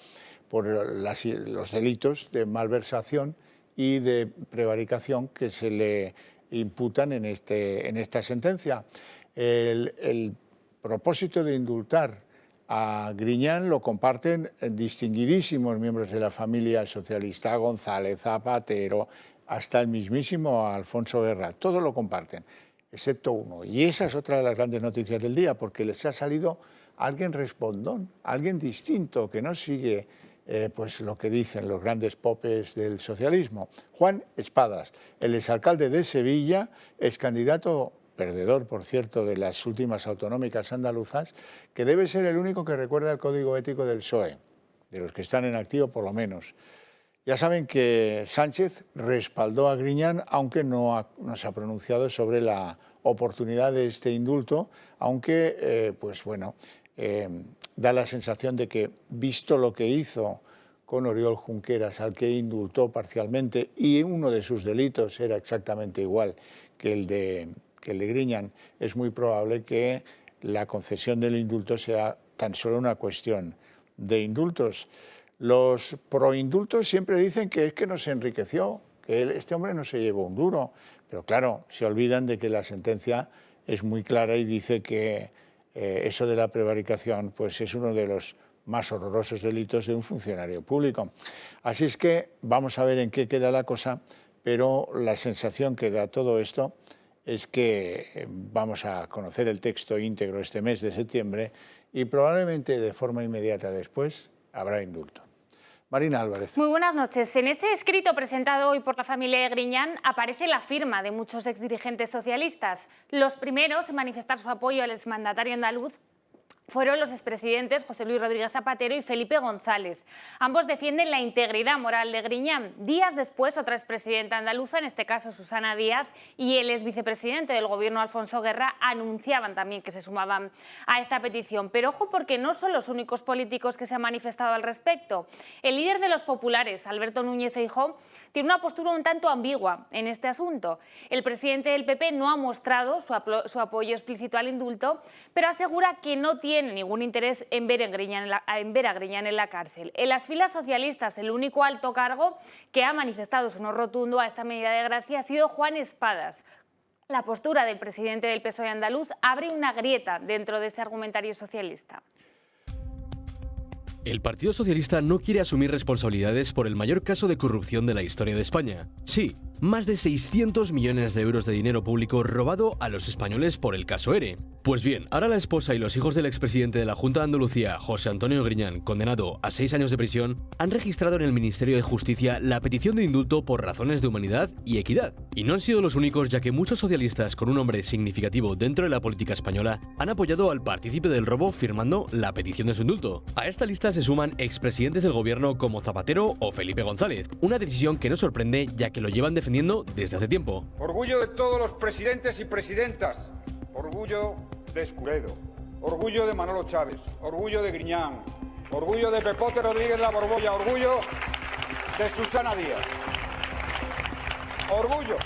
por los delitos de malversación y de prevaricación que se le imputan en esta sentencia. El propósito de indultar a Griñán lo comparten distinguidísimos miembros de la familia socialista, González, Zapatero, hasta el mismísimo Alfonso Guerra. Todos lo comparten, excepto uno. Y esa es otra de las grandes noticias del día, porque les ha salido alguien respondón, alguien distinto, que no sigue pues lo que dicen los grandes popes del socialismo. Juan Espadas, el exalcalde de Sevilla, es candidato perdedor, por cierto, de las últimas autonómicas andaluzas, que debe ser el único que recuerda el código ético del PSOE, de los que están en activo por lo menos. Ya saben que Sánchez respaldó a Griñán, aunque no se ha pronunciado sobre la oportunidad de este indulto, aunque, pues bueno, da la sensación de que, visto lo que hizo con Oriol Junqueras, al que indultó parcialmente, y uno de sus delitos era exactamente igual que el de Griñán, es muy probable que la concesión del indulto sea tan solo una cuestión de indultos. Los proindultos siempre dicen que es que no se enriqueció, que este hombre no se llevó un duro, pero claro, se olvidan de que la sentencia es muy clara y dice que eso de la prevaricación pues es uno de los más horrorosos delitos de un funcionario público. Así es que vamos a ver en qué queda la cosa, pero la sensación que da todo esto es que vamos a conocer el texto íntegro este mes de septiembre y probablemente de forma inmediata después habrá indulto. Marina Álvarez. Muy buenas noches. En ese escrito presentado hoy por la familia de Griñán aparece la firma de muchos exdirigentes socialistas. Los primeros en manifestar su apoyo al exmandatario andaluz fueron los expresidentes José Luis Rodríguez Zapatero y Felipe González. Ambos defienden la integridad moral de Griñán. Días después, otra expresidenta andaluza, en este caso Susana Díaz, y el exvicepresidente del gobierno Alfonso Guerra anunciaban también que se sumaban a esta petición. Pero ojo, porque no son los únicos políticos que se han manifestado al respecto. El líder de los populares, Alberto Núñez Feijóo, tiene una postura un tanto ambigua en este asunto. El presidente del PP no ha mostrado su apoyo explícito al indulto, pero asegura que no tiene ningún interés en ver a Griñán en la cárcel. En las filas socialistas, el único alto cargo que ha manifestado su no rotundo a esta medida de gracia ha sido Juan Espadas. La postura del presidente del PSOE andaluz abre una grieta dentro de ese argumentario socialista. El Partido Socialista no quiere asumir responsabilidades por el mayor caso de corrupción de la historia de España. Sí, más de 600 millones de euros de dinero público robado a los españoles por el caso ERE. Pues bien, ahora la esposa y los hijos del expresidente de la Junta de Andalucía, José Antonio Griñán, condenado a 6 años de prisión, han registrado en el Ministerio de Justicia la petición de indulto por razones de humanidad y equidad. Y no han sido los únicos, ya que muchos socialistas con un nombre significativo dentro de la política española han apoyado al partícipe del robo firmando la petición de su indulto. A esta lista se suman expresidentes del gobierno como Zapatero o Felipe González, una decisión que no sorprende ya que lo llevan defendiendo desde hace tiempo. Orgullo de todos los presidentes y presidentas, orgullo de Escuredo, orgullo de Manolo Chávez, orgullo de Griñán, orgullo de Pepote Rodríguez La Borbolla, orgullo de Susana Díaz, orgullo.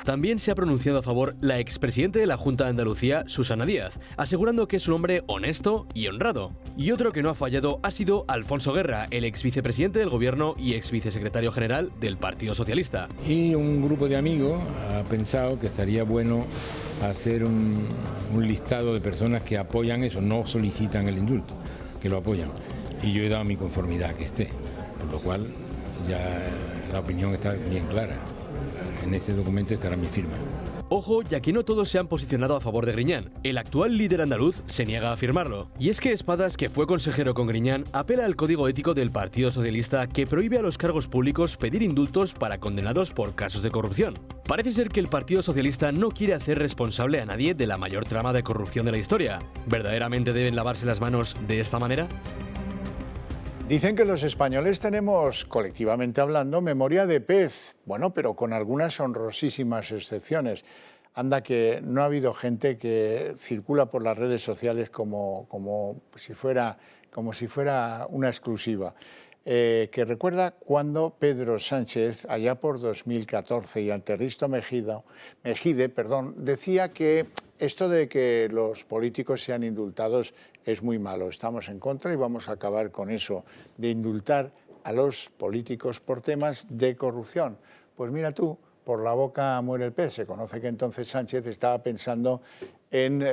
También se ha pronunciado a favor la expresidente de la Junta de Andalucía, Susana Díaz, asegurando que es un hombre honesto y honrado. Y otro que no ha fallado ha sido Alfonso Guerra, el exvicepresidente del gobierno y exvicesecretario general del Partido Socialista. Y un grupo de amigos ha pensado que estaría bueno hacer un listado de personas que apoyan eso, no solicitan el indulto, que lo apoyan. Y yo he dado mi conformidad a que esté, por lo cual ya la opinión está bien clara. En ese documento estará mi firma. Ojo, ya que no todos se han posicionado a favor de Griñán. El actual líder andaluz se niega a firmarlo. Y es que Espadas, que fue consejero con Griñán, apela al código ético del Partido Socialista que prohíbe a los cargos públicos pedir indultos para condenados por casos de corrupción. Parece ser que el Partido Socialista no quiere hacer responsable a nadie de la mayor trama de corrupción de la historia. ¿Verdaderamente deben lavarse las manos de esta manera? Dicen que los españoles tenemos, colectivamente hablando, memoria de pez. Bueno, pero con algunas honrosísimas excepciones. Anda que no ha habido gente que circula por las redes sociales como si fuera una exclusiva. Que recuerda cuando Pedro Sánchez, allá por 2014, y ante Risto Mejide, decía que esto de que los políticos sean indultados es muy malo. Estamos en contra y vamos a acabar con eso, de indultar a los políticos por temas de corrupción. Pues mira tú, por la boca muere el pez. Se conoce que entonces Sánchez estaba pensando en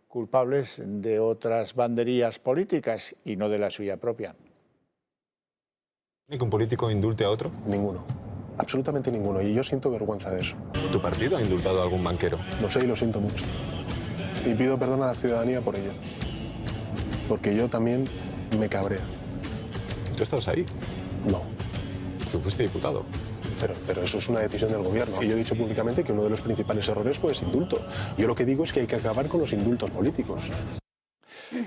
culpables de otras banderías políticas y no de la suya propia. ¿Que un político indulte a otro? Ninguno. Absolutamente ninguno. Y yo siento vergüenza de eso. ¿Tu partido ha indultado a algún banquero? Lo sé y lo siento mucho. Y pido perdón a la ciudadanía por ello. Porque yo también me cabrea. ¿Tú estabas ahí? No. ¿Tú fuiste diputado? Pero eso es una decisión del gobierno. Y yo he dicho públicamente que uno de los principales errores fue ese indulto. Yo lo que digo es que hay que acabar con los indultos políticos.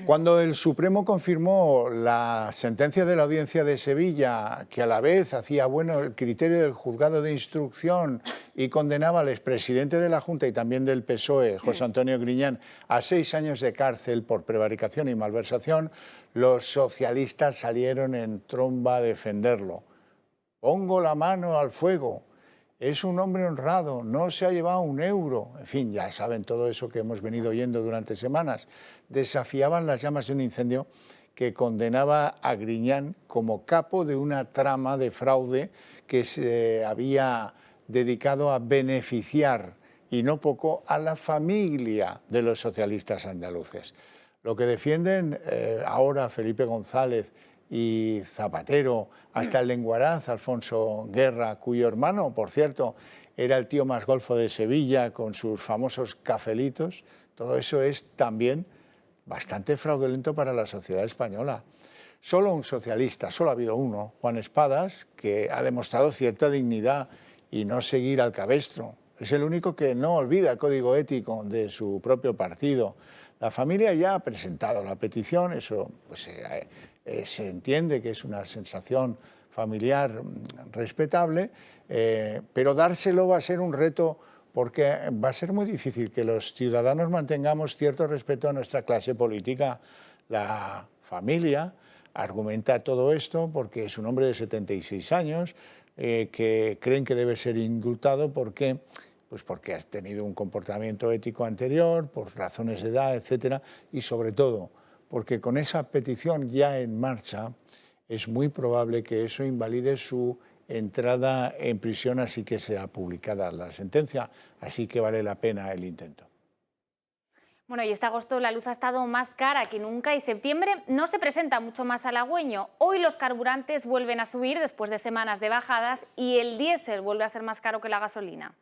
Cuando el Supremo confirmó la sentencia de la Audiencia de Sevilla, que a la vez hacía bueno el criterio del juzgado de instrucción y condenaba al expresidente de la Junta y también del PSOE, José Antonio Griñán, a 6 años de cárcel por prevaricación y malversación, los socialistas salieron en tromba a defenderlo. Pongo la mano al fuego. Es un hombre honrado, no se ha llevado un euro. En fin, ya saben todo eso que hemos venido oyendo durante semanas. Desafiaban las llamas de un incendio que condenaba a Griñán como capo de una trama de fraude que se había dedicado a beneficiar, y no poco, a la familia de los socialistas andaluces. Lo que defienden ahora Felipe González y Zapatero, hasta el lenguaraz Alfonso Guerra, cuyo hermano, por cierto, era el tío más golfo de Sevilla con sus famosos cafelitos, todo eso es también bastante fraudulento para la sociedad española. Solo un socialista, solo ha habido uno, Juan Espadas, que ha demostrado cierta dignidad y no seguir al cabestro. Es el único que no olvida el código ético de su propio partido. La familia ya ha presentado la petición, eso pues, se entiende que es una sensación familiar respetable, pero dárselo va a ser un reto porque va a ser muy difícil que los ciudadanos mantengamos cierto respeto a nuestra clase política. La familia argumenta todo esto porque es un hombre de 76 años que creen que debe ser indultado porque has tenido un comportamiento ético anterior, por razones de edad, etcétera, y sobre todo porque con esa petición ya en marcha es muy probable que eso invalide su entrada en prisión, así que sea publicada la sentencia, así que vale la pena el intento. Bueno, y este agosto la luz ha estado más cara que nunca y septiembre no se presenta mucho más halagüeño. Hoy los carburantes vuelven a subir después de semanas de bajadas y el diésel vuelve a ser más caro que la gasolina.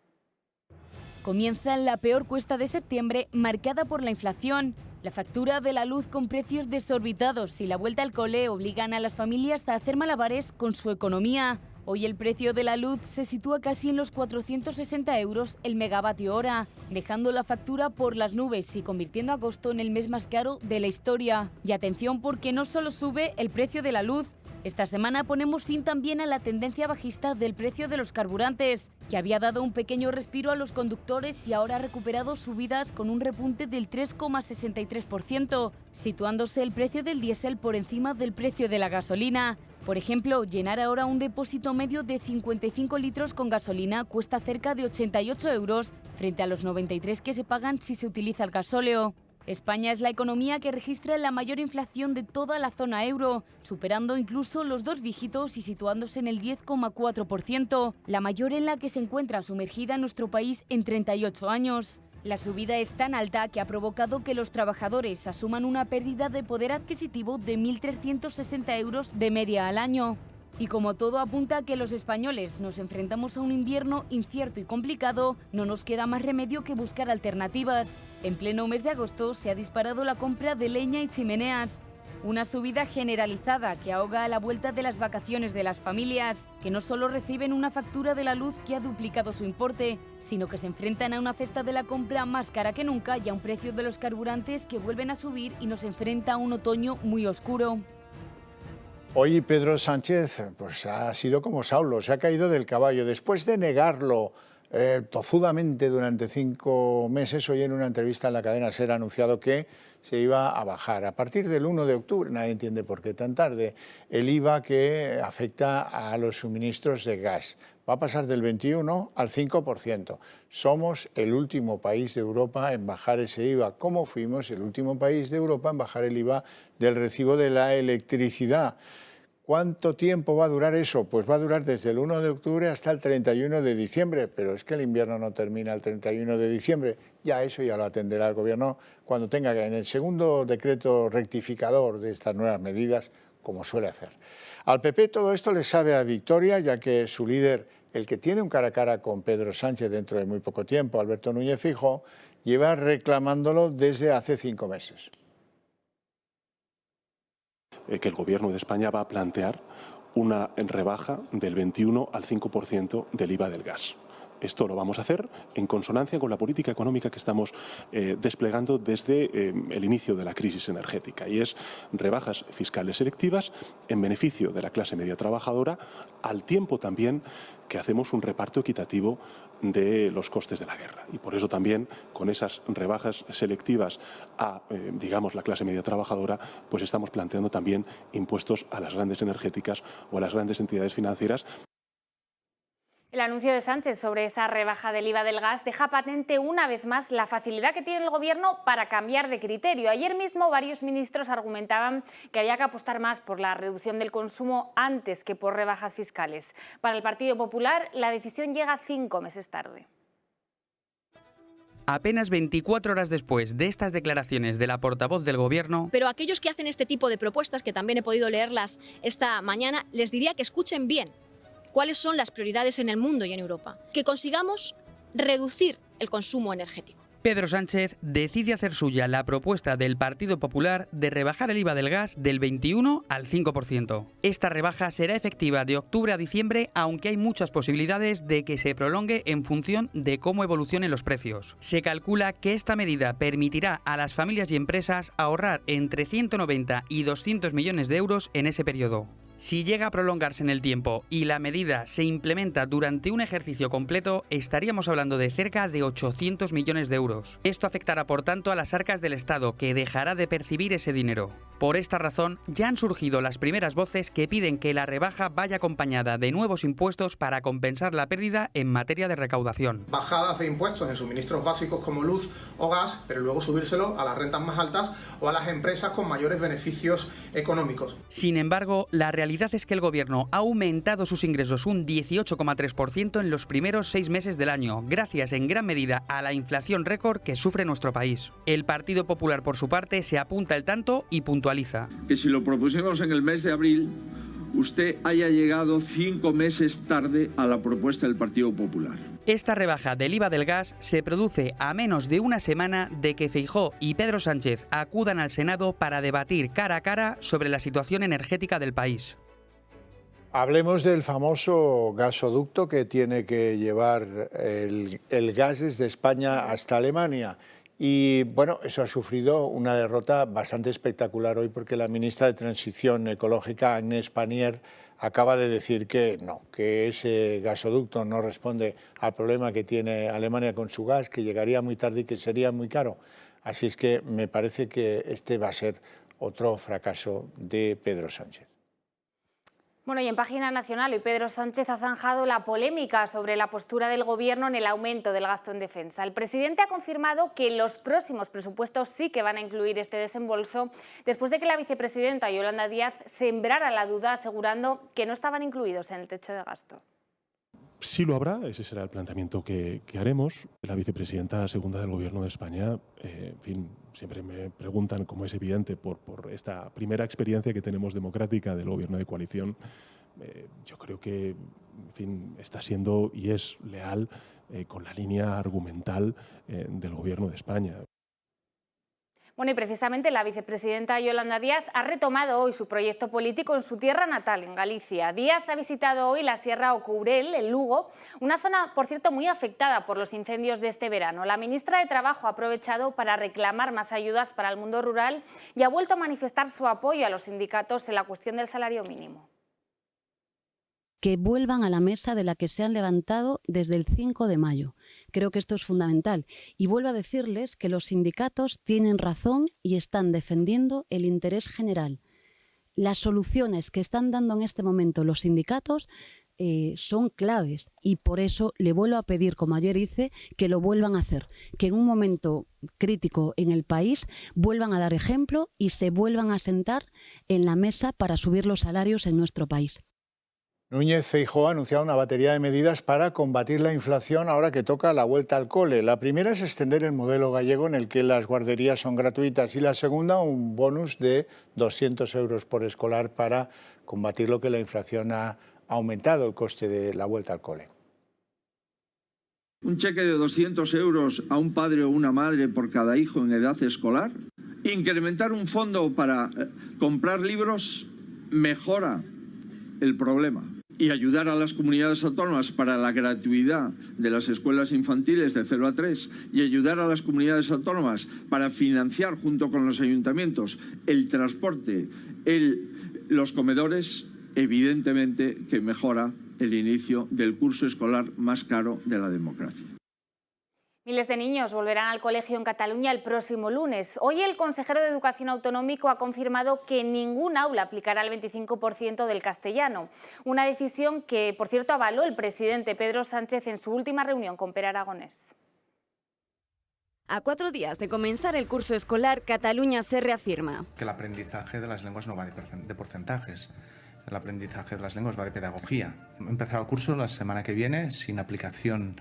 Comienza la peor cuesta de septiembre, marcada por la inflación. La factura de la luz con precios desorbitados y la vuelta al cole obligan a las familias a hacer malabares con su economía. Hoy el precio de la luz se sitúa casi en los 460 euros el megavatio hora, dejando la factura por las nubes y convirtiendo agosto en el mes más caro de la historia. Y atención, porque no solo sube el precio de la luz. Esta semana ponemos fin también a la tendencia bajista del precio de los carburantes, que había dado un pequeño respiro a los conductores y ahora ha recuperado subidas con un repunte del 3,63%, situándose el precio del diésel por encima del precio de la gasolina. Por ejemplo, llenar ahora un depósito medio de 55 litros con gasolina cuesta cerca de 88 euros, frente a los 93 que se pagan si se utiliza el gasóleo. España es la economía que registra la mayor inflación de toda la zona euro, superando incluso los 2 dígitos y situándose en el 10,4%, la mayor en la que se encuentra sumergida nuestro país en 38 años. La subida es tan alta que ha provocado que los trabajadores asuman una pérdida de poder adquisitivo de 1.360 euros de media al año. Y como todo apunta a que los españoles nos enfrentamos a un invierno incierto y complicado, no nos queda más remedio que buscar alternativas. En pleno mes de agosto se ha disparado la compra de leña y chimeneas. Una subida generalizada que ahoga a la vuelta de las vacaciones de las familias, que no solo reciben una factura de la luz que ha duplicado su importe, sino que se enfrentan a una cesta de la compra más cara que nunca y a un precio de los carburantes que vuelven a subir y nos enfrenta a un otoño muy oscuro. Hoy Pedro Sánchez pues, ha sido como Saulo, se ha caído del caballo. Después de negarlo tozudamente durante 5 meses, hoy en una entrevista en la cadena SER ha anunciado que se iba a bajar a partir del 1 de octubre, nadie entiende por qué tan tarde, el IVA que afecta a los suministros de gas. Va a pasar del 21 al 5%. Somos el último país de Europa en bajar ese IVA, como fuimos el último país de Europa en bajar el IVA del recibo de la electricidad. ¿Cuánto tiempo va a durar eso? Pues va a durar desde el 1 de octubre hasta el 31 de diciembre, pero es que el invierno no termina el 31 de diciembre. Ya eso ya lo atenderá el Gobierno cuando tenga en el segundo decreto rectificador de estas nuevas medidas, como suele hacer. Al PP todo esto le sabe a victoria, ya que su líder, el que tiene un cara a cara con Pedro Sánchez dentro de muy poco tiempo, Alberto Núñez Feijóo, lleva reclamándolo desde hace 5 meses. Que el Gobierno de España va a plantear una rebaja del 21 al 5% del IVA del gas. Esto lo vamos a hacer en consonancia con la política económica que estamos desplegando desde el inicio de la crisis energética, y es rebajas fiscales selectivas en beneficio de la clase media trabajadora, al tiempo también que hacemos un reparto equitativo de los costes de la guerra. Y por eso también, con esas rebajas selectivas a, digamos, la clase media trabajadora, pues estamos planteando también impuestos a las grandes energéticas o a las grandes entidades financieras. El anuncio de Sánchez sobre esa rebaja del IVA del gas deja patente una vez más la facilidad que tiene el Gobierno para cambiar de criterio. Ayer mismo varios ministros argumentaban que había que apostar más por la reducción del consumo antes que por rebajas fiscales. Para el Partido Popular, la decisión llega 5 meses tarde. Apenas 24 horas después de estas declaraciones de la portavoz del Gobierno... Pero aquellos que hacen este tipo de propuestas, que también he podido leerlas esta mañana, les diría que escuchen bien cuáles son las prioridades en el mundo y en Europa. Que consigamos reducir el consumo energético. Pedro Sánchez decide hacer suya la propuesta del Partido Popular de rebajar el IVA del gas del 21 al 5%. Esta rebaja será efectiva de octubre a diciembre, aunque hay muchas posibilidades de que se prolongue en función de cómo evolucionen los precios. Se calcula que esta medida permitirá a las familias y empresas ahorrar entre 190 y 200 millones de euros en ese periodo. Si llega a prolongarse en el tiempo y la medida se implementa durante un ejercicio completo, estaríamos hablando de cerca de 800 millones de euros. Esto afectará, por tanto, a las arcas del Estado, que dejará de percibir ese dinero. Por esta razón, ya han surgido las primeras voces que piden que la rebaja vaya acompañada de nuevos impuestos para compensar la pérdida en materia de recaudación. Bajadas de impuestos en suministros básicos como luz o gas, pero luego subírselo a las rentas más altas o a las empresas con mayores beneficios económicos. Sin embargo, la realidad es que el Gobierno ha aumentado sus ingresos un 18,3% en los primeros 6 meses del año, gracias en gran medida a la inflación récord que sufre nuestro país. El Partido Popular, por su parte, se apunta el tanto y puntualiza. Que si lo propusimos en el mes de abril, usted haya llegado 5 meses tarde a la propuesta del Partido Popular. Esta rebaja del IVA del gas se produce a menos de una semana de que Feijóo y Pedro Sánchez acudan al Senado para debatir cara a cara sobre la situación energética del país. Hablemos del famoso gasoducto que tiene que llevar el gas desde España hasta Alemania. Y bueno, eso ha sufrido una derrota bastante espectacular hoy, porque la ministra de Transición Ecológica, Agnès Pannier, acaba de decir que no, que ese gasoducto no responde al problema que tiene Alemania con su gas, que llegaría muy tarde y que sería muy caro. Así es que me parece que este va a ser otro fracaso de Pedro Sánchez. Bueno, y en Página Nacional, hoy Pedro Sánchez ha zanjado la polémica sobre la postura del Gobierno en el aumento del gasto en defensa. El presidente ha confirmado que los próximos presupuestos sí que van a incluir este desembolso, después de que la vicepresidenta Yolanda Díaz sembrara la duda, asegurando que no estaban incluidos en el techo de gasto. Sí lo habrá, ese será el planteamiento que haremos. La vicepresidenta segunda del Gobierno de España, en fin, siempre me preguntan, como es evidente, por esta primera experiencia que tenemos democrática del Gobierno de coalición. Yo creo que, en fin, está siendo y es leal con la línea argumental del Gobierno de España. Bueno, y precisamente la vicepresidenta Yolanda Díaz ha retomado hoy su proyecto político en su tierra natal, en Galicia. Díaz ha visitado hoy la Sierra Ocourel, en Lugo, una zona, por cierto, muy afectada por los incendios de este verano. La ministra de Trabajo ha aprovechado para reclamar más ayudas para el mundo rural y ha vuelto a manifestar su apoyo a los sindicatos en la cuestión del salario mínimo. Que vuelvan a la mesa de la que se han levantado desde el 5 de mayo. Creo que esto es fundamental. Y vuelvo a decirles que los sindicatos tienen razón y están defendiendo el interés general. Las soluciones que están dando en este momento los sindicatos son claves, y por eso le vuelvo a pedir, como ayer hice, que lo vuelvan a hacer, que en un momento crítico en el país vuelvan a dar ejemplo y se vuelvan a sentar en la mesa para subir los salarios en nuestro país. Núñez Feijóo ha anunciado una batería de medidas para combatir la inflación ahora que toca la vuelta al cole. La primera es extender el modelo gallego en el que las guarderías son gratuitas, y la segunda un bonus de 200 euros por escolar para combatir lo que la inflación ha aumentado el coste de la vuelta al cole. Un cheque de 200 euros a un padre o una madre por cada hijo en edad escolar. Incrementar un fondo para comprar libros mejora el problema. Y ayudar a las comunidades autónomas para la gratuidad de las escuelas infantiles de 0 a 3 y ayudar a las comunidades autónomas para financiar junto con los ayuntamientos el transporte, los comedores, evidentemente que mejora el inicio del curso escolar más caro de la democracia. Miles de niños volverán al colegio en Cataluña el próximo lunes. Hoy el consejero de Educación Autonómico ha confirmado que ningún aula aplicará el 25% del castellano. Una decisión que, por cierto, avaló el presidente Pedro Sánchez en su última reunión con Pere Aragonés. A 4 días de comenzar el curso escolar, Cataluña se reafirma. Que el aprendizaje de las lenguas no va de porcentajes. El aprendizaje de las lenguas va de pedagogía. Empezará el curso la semana que viene sin aplicación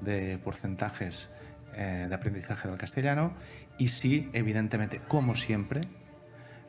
de porcentajes de aprendizaje del castellano, y sí, evidentemente, como siempre,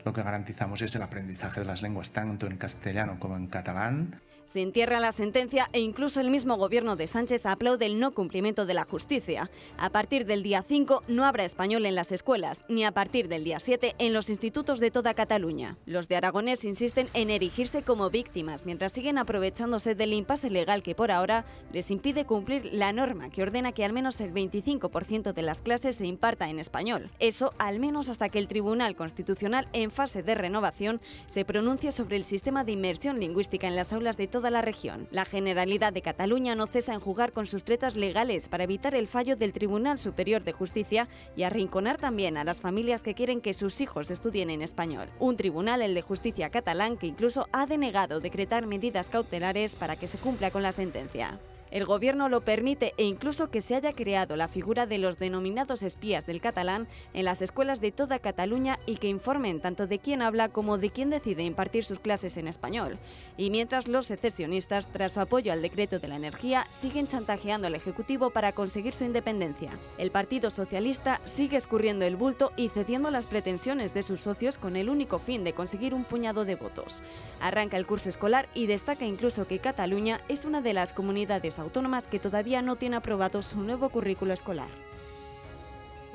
lo que garantizamos es el aprendizaje de las lenguas tanto en castellano como en catalán. Se entierra la sentencia e incluso el mismo gobierno de Sánchez aplaude el no cumplimiento de la justicia. A partir del día 5 no habrá español en las escuelas, ni a partir del día 7 en los institutos de toda Cataluña. Los de Aragonés insisten en erigirse como víctimas, mientras siguen aprovechándose del impasse legal que por ahora les impide cumplir la norma que ordena que al menos el 25% de las clases se imparta en español. Eso al menos hasta que el Tribunal Constitucional, en fase de renovación, se pronuncie sobre el sistema de inmersión lingüística en las aulas de toda la región. La Generalidad de Cataluña no cesa en jugar con sus tretas legales para evitar el fallo del Tribunal Superior de Justicia y arrinconar también a las familias que quieren que sus hijos estudien en español. Un tribunal, el de justicia catalán, que incluso ha denegado decretar medidas cautelares para que se cumpla con la sentencia. El gobierno lo permite e incluso que se haya creado la figura de los denominados espías del catalán en las escuelas de toda Cataluña y que informen tanto de quién habla como de quién decide impartir sus clases en español. Y mientras los secesionistas, tras su apoyo al decreto de la energía, siguen chantajeando al Ejecutivo para conseguir su independencia. El Partido Socialista sigue escurriendo el bulto y cediendo las pretensiones de sus socios con el único fin de conseguir un puñado de votos. Arranca el curso escolar y destaca incluso que Cataluña es una de las comunidades autónomas que todavía no tiene aprobado su nuevo currículo escolar.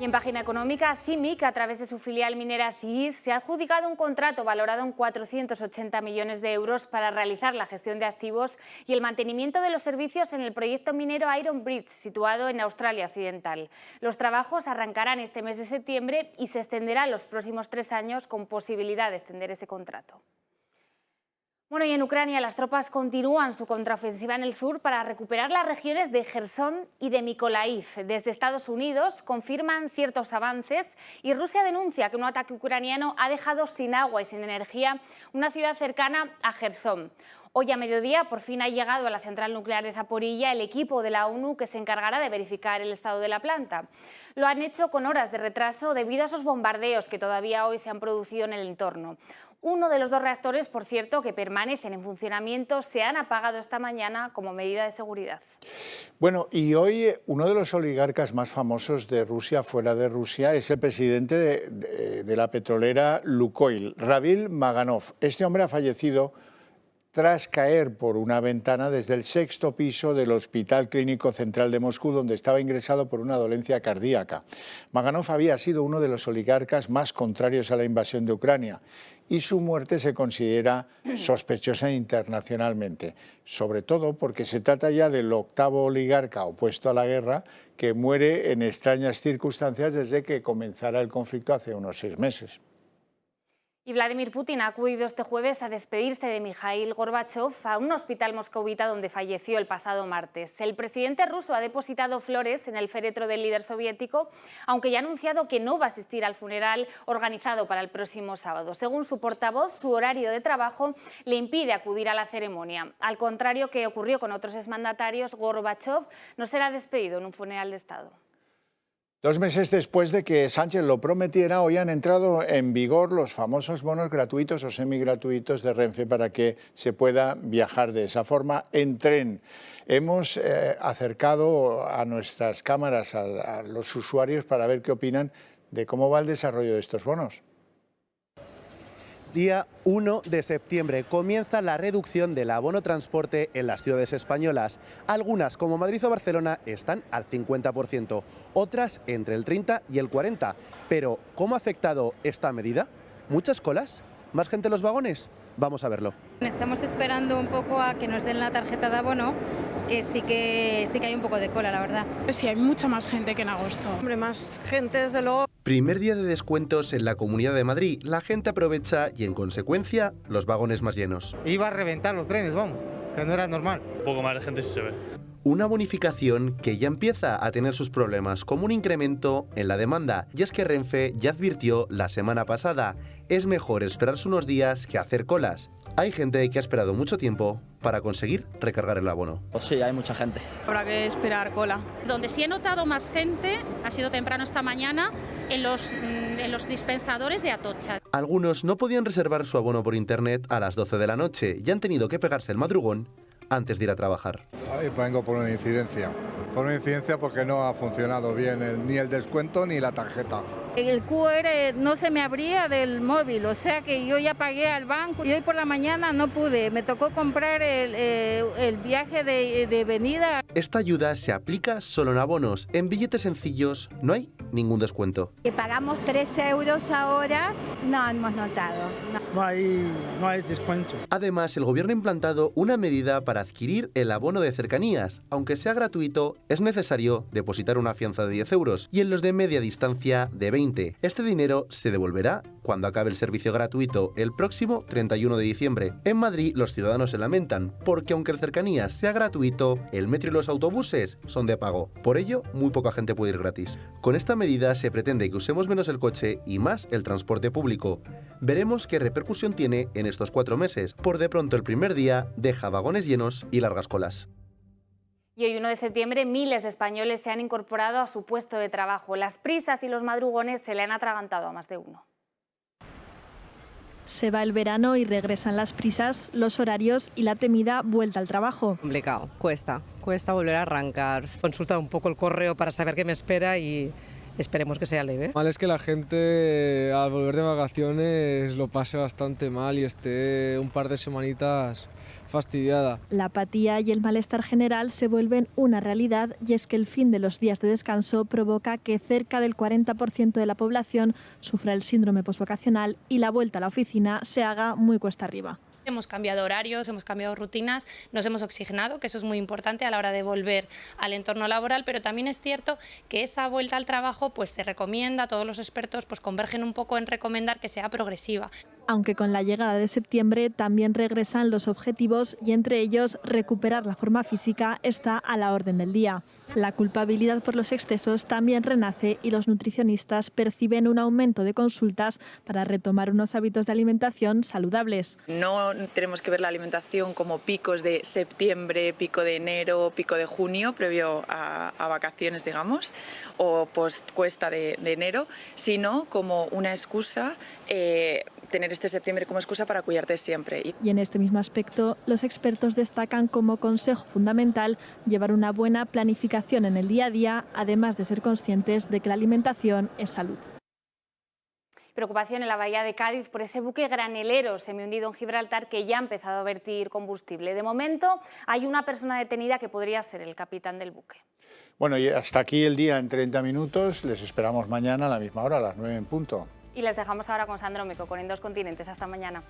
Y en página económica, CIMIC, a través de su filial minera CIIS, se ha adjudicado un contrato valorado en 480 millones de euros para realizar la gestión de activos y el mantenimiento de los servicios en el proyecto minero Iron Bridge, situado en Australia Occidental. Los trabajos arrancarán este mes de septiembre y se extenderán los próximos 3 años con posibilidad de extender ese contrato. Bueno, y en Ucrania las tropas continúan su contraofensiva en el sur para recuperar las regiones de Jersón y de Mykolaiv. Desde Estados Unidos confirman ciertos avances y Rusia denuncia que un ataque ucraniano ha dejado sin agua y sin energía una ciudad cercana a Jersón. Hoy a mediodía por fin ha llegado a la central nuclear de Zaporilla el equipo de la ONU que se encargará de verificar el estado de la planta. Lo han hecho con horas de retraso debido a esos bombardeos que todavía hoy se han producido en el entorno. Uno de los 2 reactores, por cierto, que permanecen en funcionamiento, se han apagado esta mañana como medida de seguridad. Bueno, y hoy uno de los oligarcas más famosos de Rusia, fuera de Rusia, es el presidente de la petrolera Lukoil, Ravil Maganov. Este hombre ha fallecido tras caer por una ventana desde el 6º piso del Hospital Clínico Central de Moscú, donde estaba ingresado por una dolencia cardíaca. Maganov había sido uno de los oligarcas más contrarios a la invasión de Ucrania y su muerte se considera sospechosa internacionalmente, sobre todo porque se trata ya del 8º oligarca opuesto a la guerra que muere en extrañas circunstancias desde que comenzara el conflicto hace unos 6 meses. Y Vladimir Putin ha acudido este jueves a despedirse de Mikhail Gorbachev a un hospital moscovita donde falleció el pasado martes. El presidente ruso ha depositado flores en el féretro del líder soviético, aunque ya ha anunciado que no va a asistir al funeral organizado para el próximo sábado. Según su portavoz, su horario de trabajo le impide acudir a la ceremonia. Al contrario que ocurrió con otros exmandatarios, Gorbachev no será despedido en un funeral de Estado. 2 meses después de que Sánchez lo prometiera, hoy han entrado en vigor los famosos bonos gratuitos o semigratuitos de Renfe para que se pueda viajar de esa forma en tren. Hemos acercado a nuestras cámaras a los usuarios para ver qué opinan de cómo va el desarrollo de estos bonos. Día 1 de septiembre comienza la reducción del abono transporte en las ciudades españolas. Algunas, como Madrid o Barcelona, están al 50%, otras entre el 30 y el 40%. Pero, ¿cómo ha afectado esta medida? ¿Muchas colas? ¿Más gente en los vagones? Vamos a verlo. Estamos esperando un poco a que nos den la tarjeta de abono, que sí que hay un poco de cola, la verdad. Sí, hay mucha más gente que en agosto. Hombre, más gente, desde luego. Primer día de descuentos en la Comunidad de Madrid. La gente aprovecha y, en consecuencia, los vagones más llenos. Iba a reventar los trenes, vamos, que no era normal. Un poco más de gente sí se ve. Una bonificación que ya empieza a tener sus problemas, como un incremento en la demanda. Y es que Renfe ya advirtió la semana pasada, es mejor esperarse unos días que hacer colas. Hay gente que ha esperado mucho tiempo para conseguir recargar el abono. Pues sí, hay mucha gente. Habrá que esperar cola. Donde sí he notado más gente ha sido temprano esta mañana en los dispensadores de Atocha. Algunos no podían reservar su abono por internet a las 12 de la noche y han tenido que pegarse el madrugón antes de ir a trabajar. Vengo por una incidencia Por una incidencia porque no ha funcionado bien ni el descuento ni la tarjeta. El QR no se me abría del móvil, o sea que yo ya pagué al banco y hoy por la mañana no pude. Me tocó comprar el viaje de venida. Esta ayuda se aplica solo en abonos. En billetes sencillos no hay ningún descuento. Que pagamos 3 euros ahora, no hemos notado. No hay descuento. Además, el gobierno ha implantado una medida para adquirir el abono de cercanías. Aunque sea gratuito, es necesario depositar una fianza de 10 euros y en los de media distancia de 20. Este dinero se devolverá cuando acabe el servicio gratuito el próximo 31 de diciembre. En Madrid, los ciudadanos se lamentan porque aunque el cercanías sea gratuito, el metro y los autobuses son de pago. Por ello, muy poca gente puede ir gratis. Con esta medida se pretende que usemos menos el coche y más el transporte público. Veremos qué repercusión tiene en estos 4 meses. Por de pronto, el primer día deja vagones llenos y largas colas. Y hoy, 1 de septiembre, miles de españoles se han incorporado a su puesto de trabajo. Las prisas y los madrugones se le han atragantado a más de uno. Se va el verano y regresan las prisas, los horarios y la temida vuelta al trabajo. Complicado, cuesta volver a arrancar. Consulta un poco el correo para saber qué me espera y esperemos que sea leve. Mal es que la gente al volver de vacaciones lo pase bastante mal y esté un par de semanitas fastidiada. La apatía y el malestar general se vuelven una realidad y es que el fin de los días de descanso provoca que cerca del 40% de la población sufra el síndrome posvacacional y la vuelta a la oficina se haga muy cuesta arriba. Hemos cambiado horarios, hemos cambiado rutinas, nos hemos oxigenado, que eso es muy importante a la hora de volver al entorno laboral, pero también es cierto que esa vuelta al trabajo pues se recomienda, todos los expertos pues convergen un poco en recomendar que sea progresiva. Aunque con la llegada de septiembre también regresan los objetivos y entre ellos recuperar la forma física está a la orden del día. La culpabilidad por los excesos también renace y los nutricionistas perciben un aumento de consultas para retomar unos hábitos de alimentación saludables. No tenemos que ver la alimentación como picos de septiembre, pico de enero, pico de junio, previo a vacaciones, digamos, o post cuesta de enero, sino como una excusa, tener este septiembre como excusa para cuidarte siempre. Y en este mismo aspecto, los expertos destacan como consejo fundamental llevar una buena planificación en el día a día, además de ser conscientes de que la alimentación es salud. Preocupación en la bahía de Cádiz por ese buque granelero semihundido en Gibraltar que ya ha empezado a vertir combustible. De momento hay una persona detenida que podría ser el capitán del buque. Bueno, y hasta aquí el día en 30 minutos. Les esperamos mañana a la misma hora, a las 9 en punto. Y les dejamos ahora con Sandro Meco, con En Dos Continentes. Hasta mañana.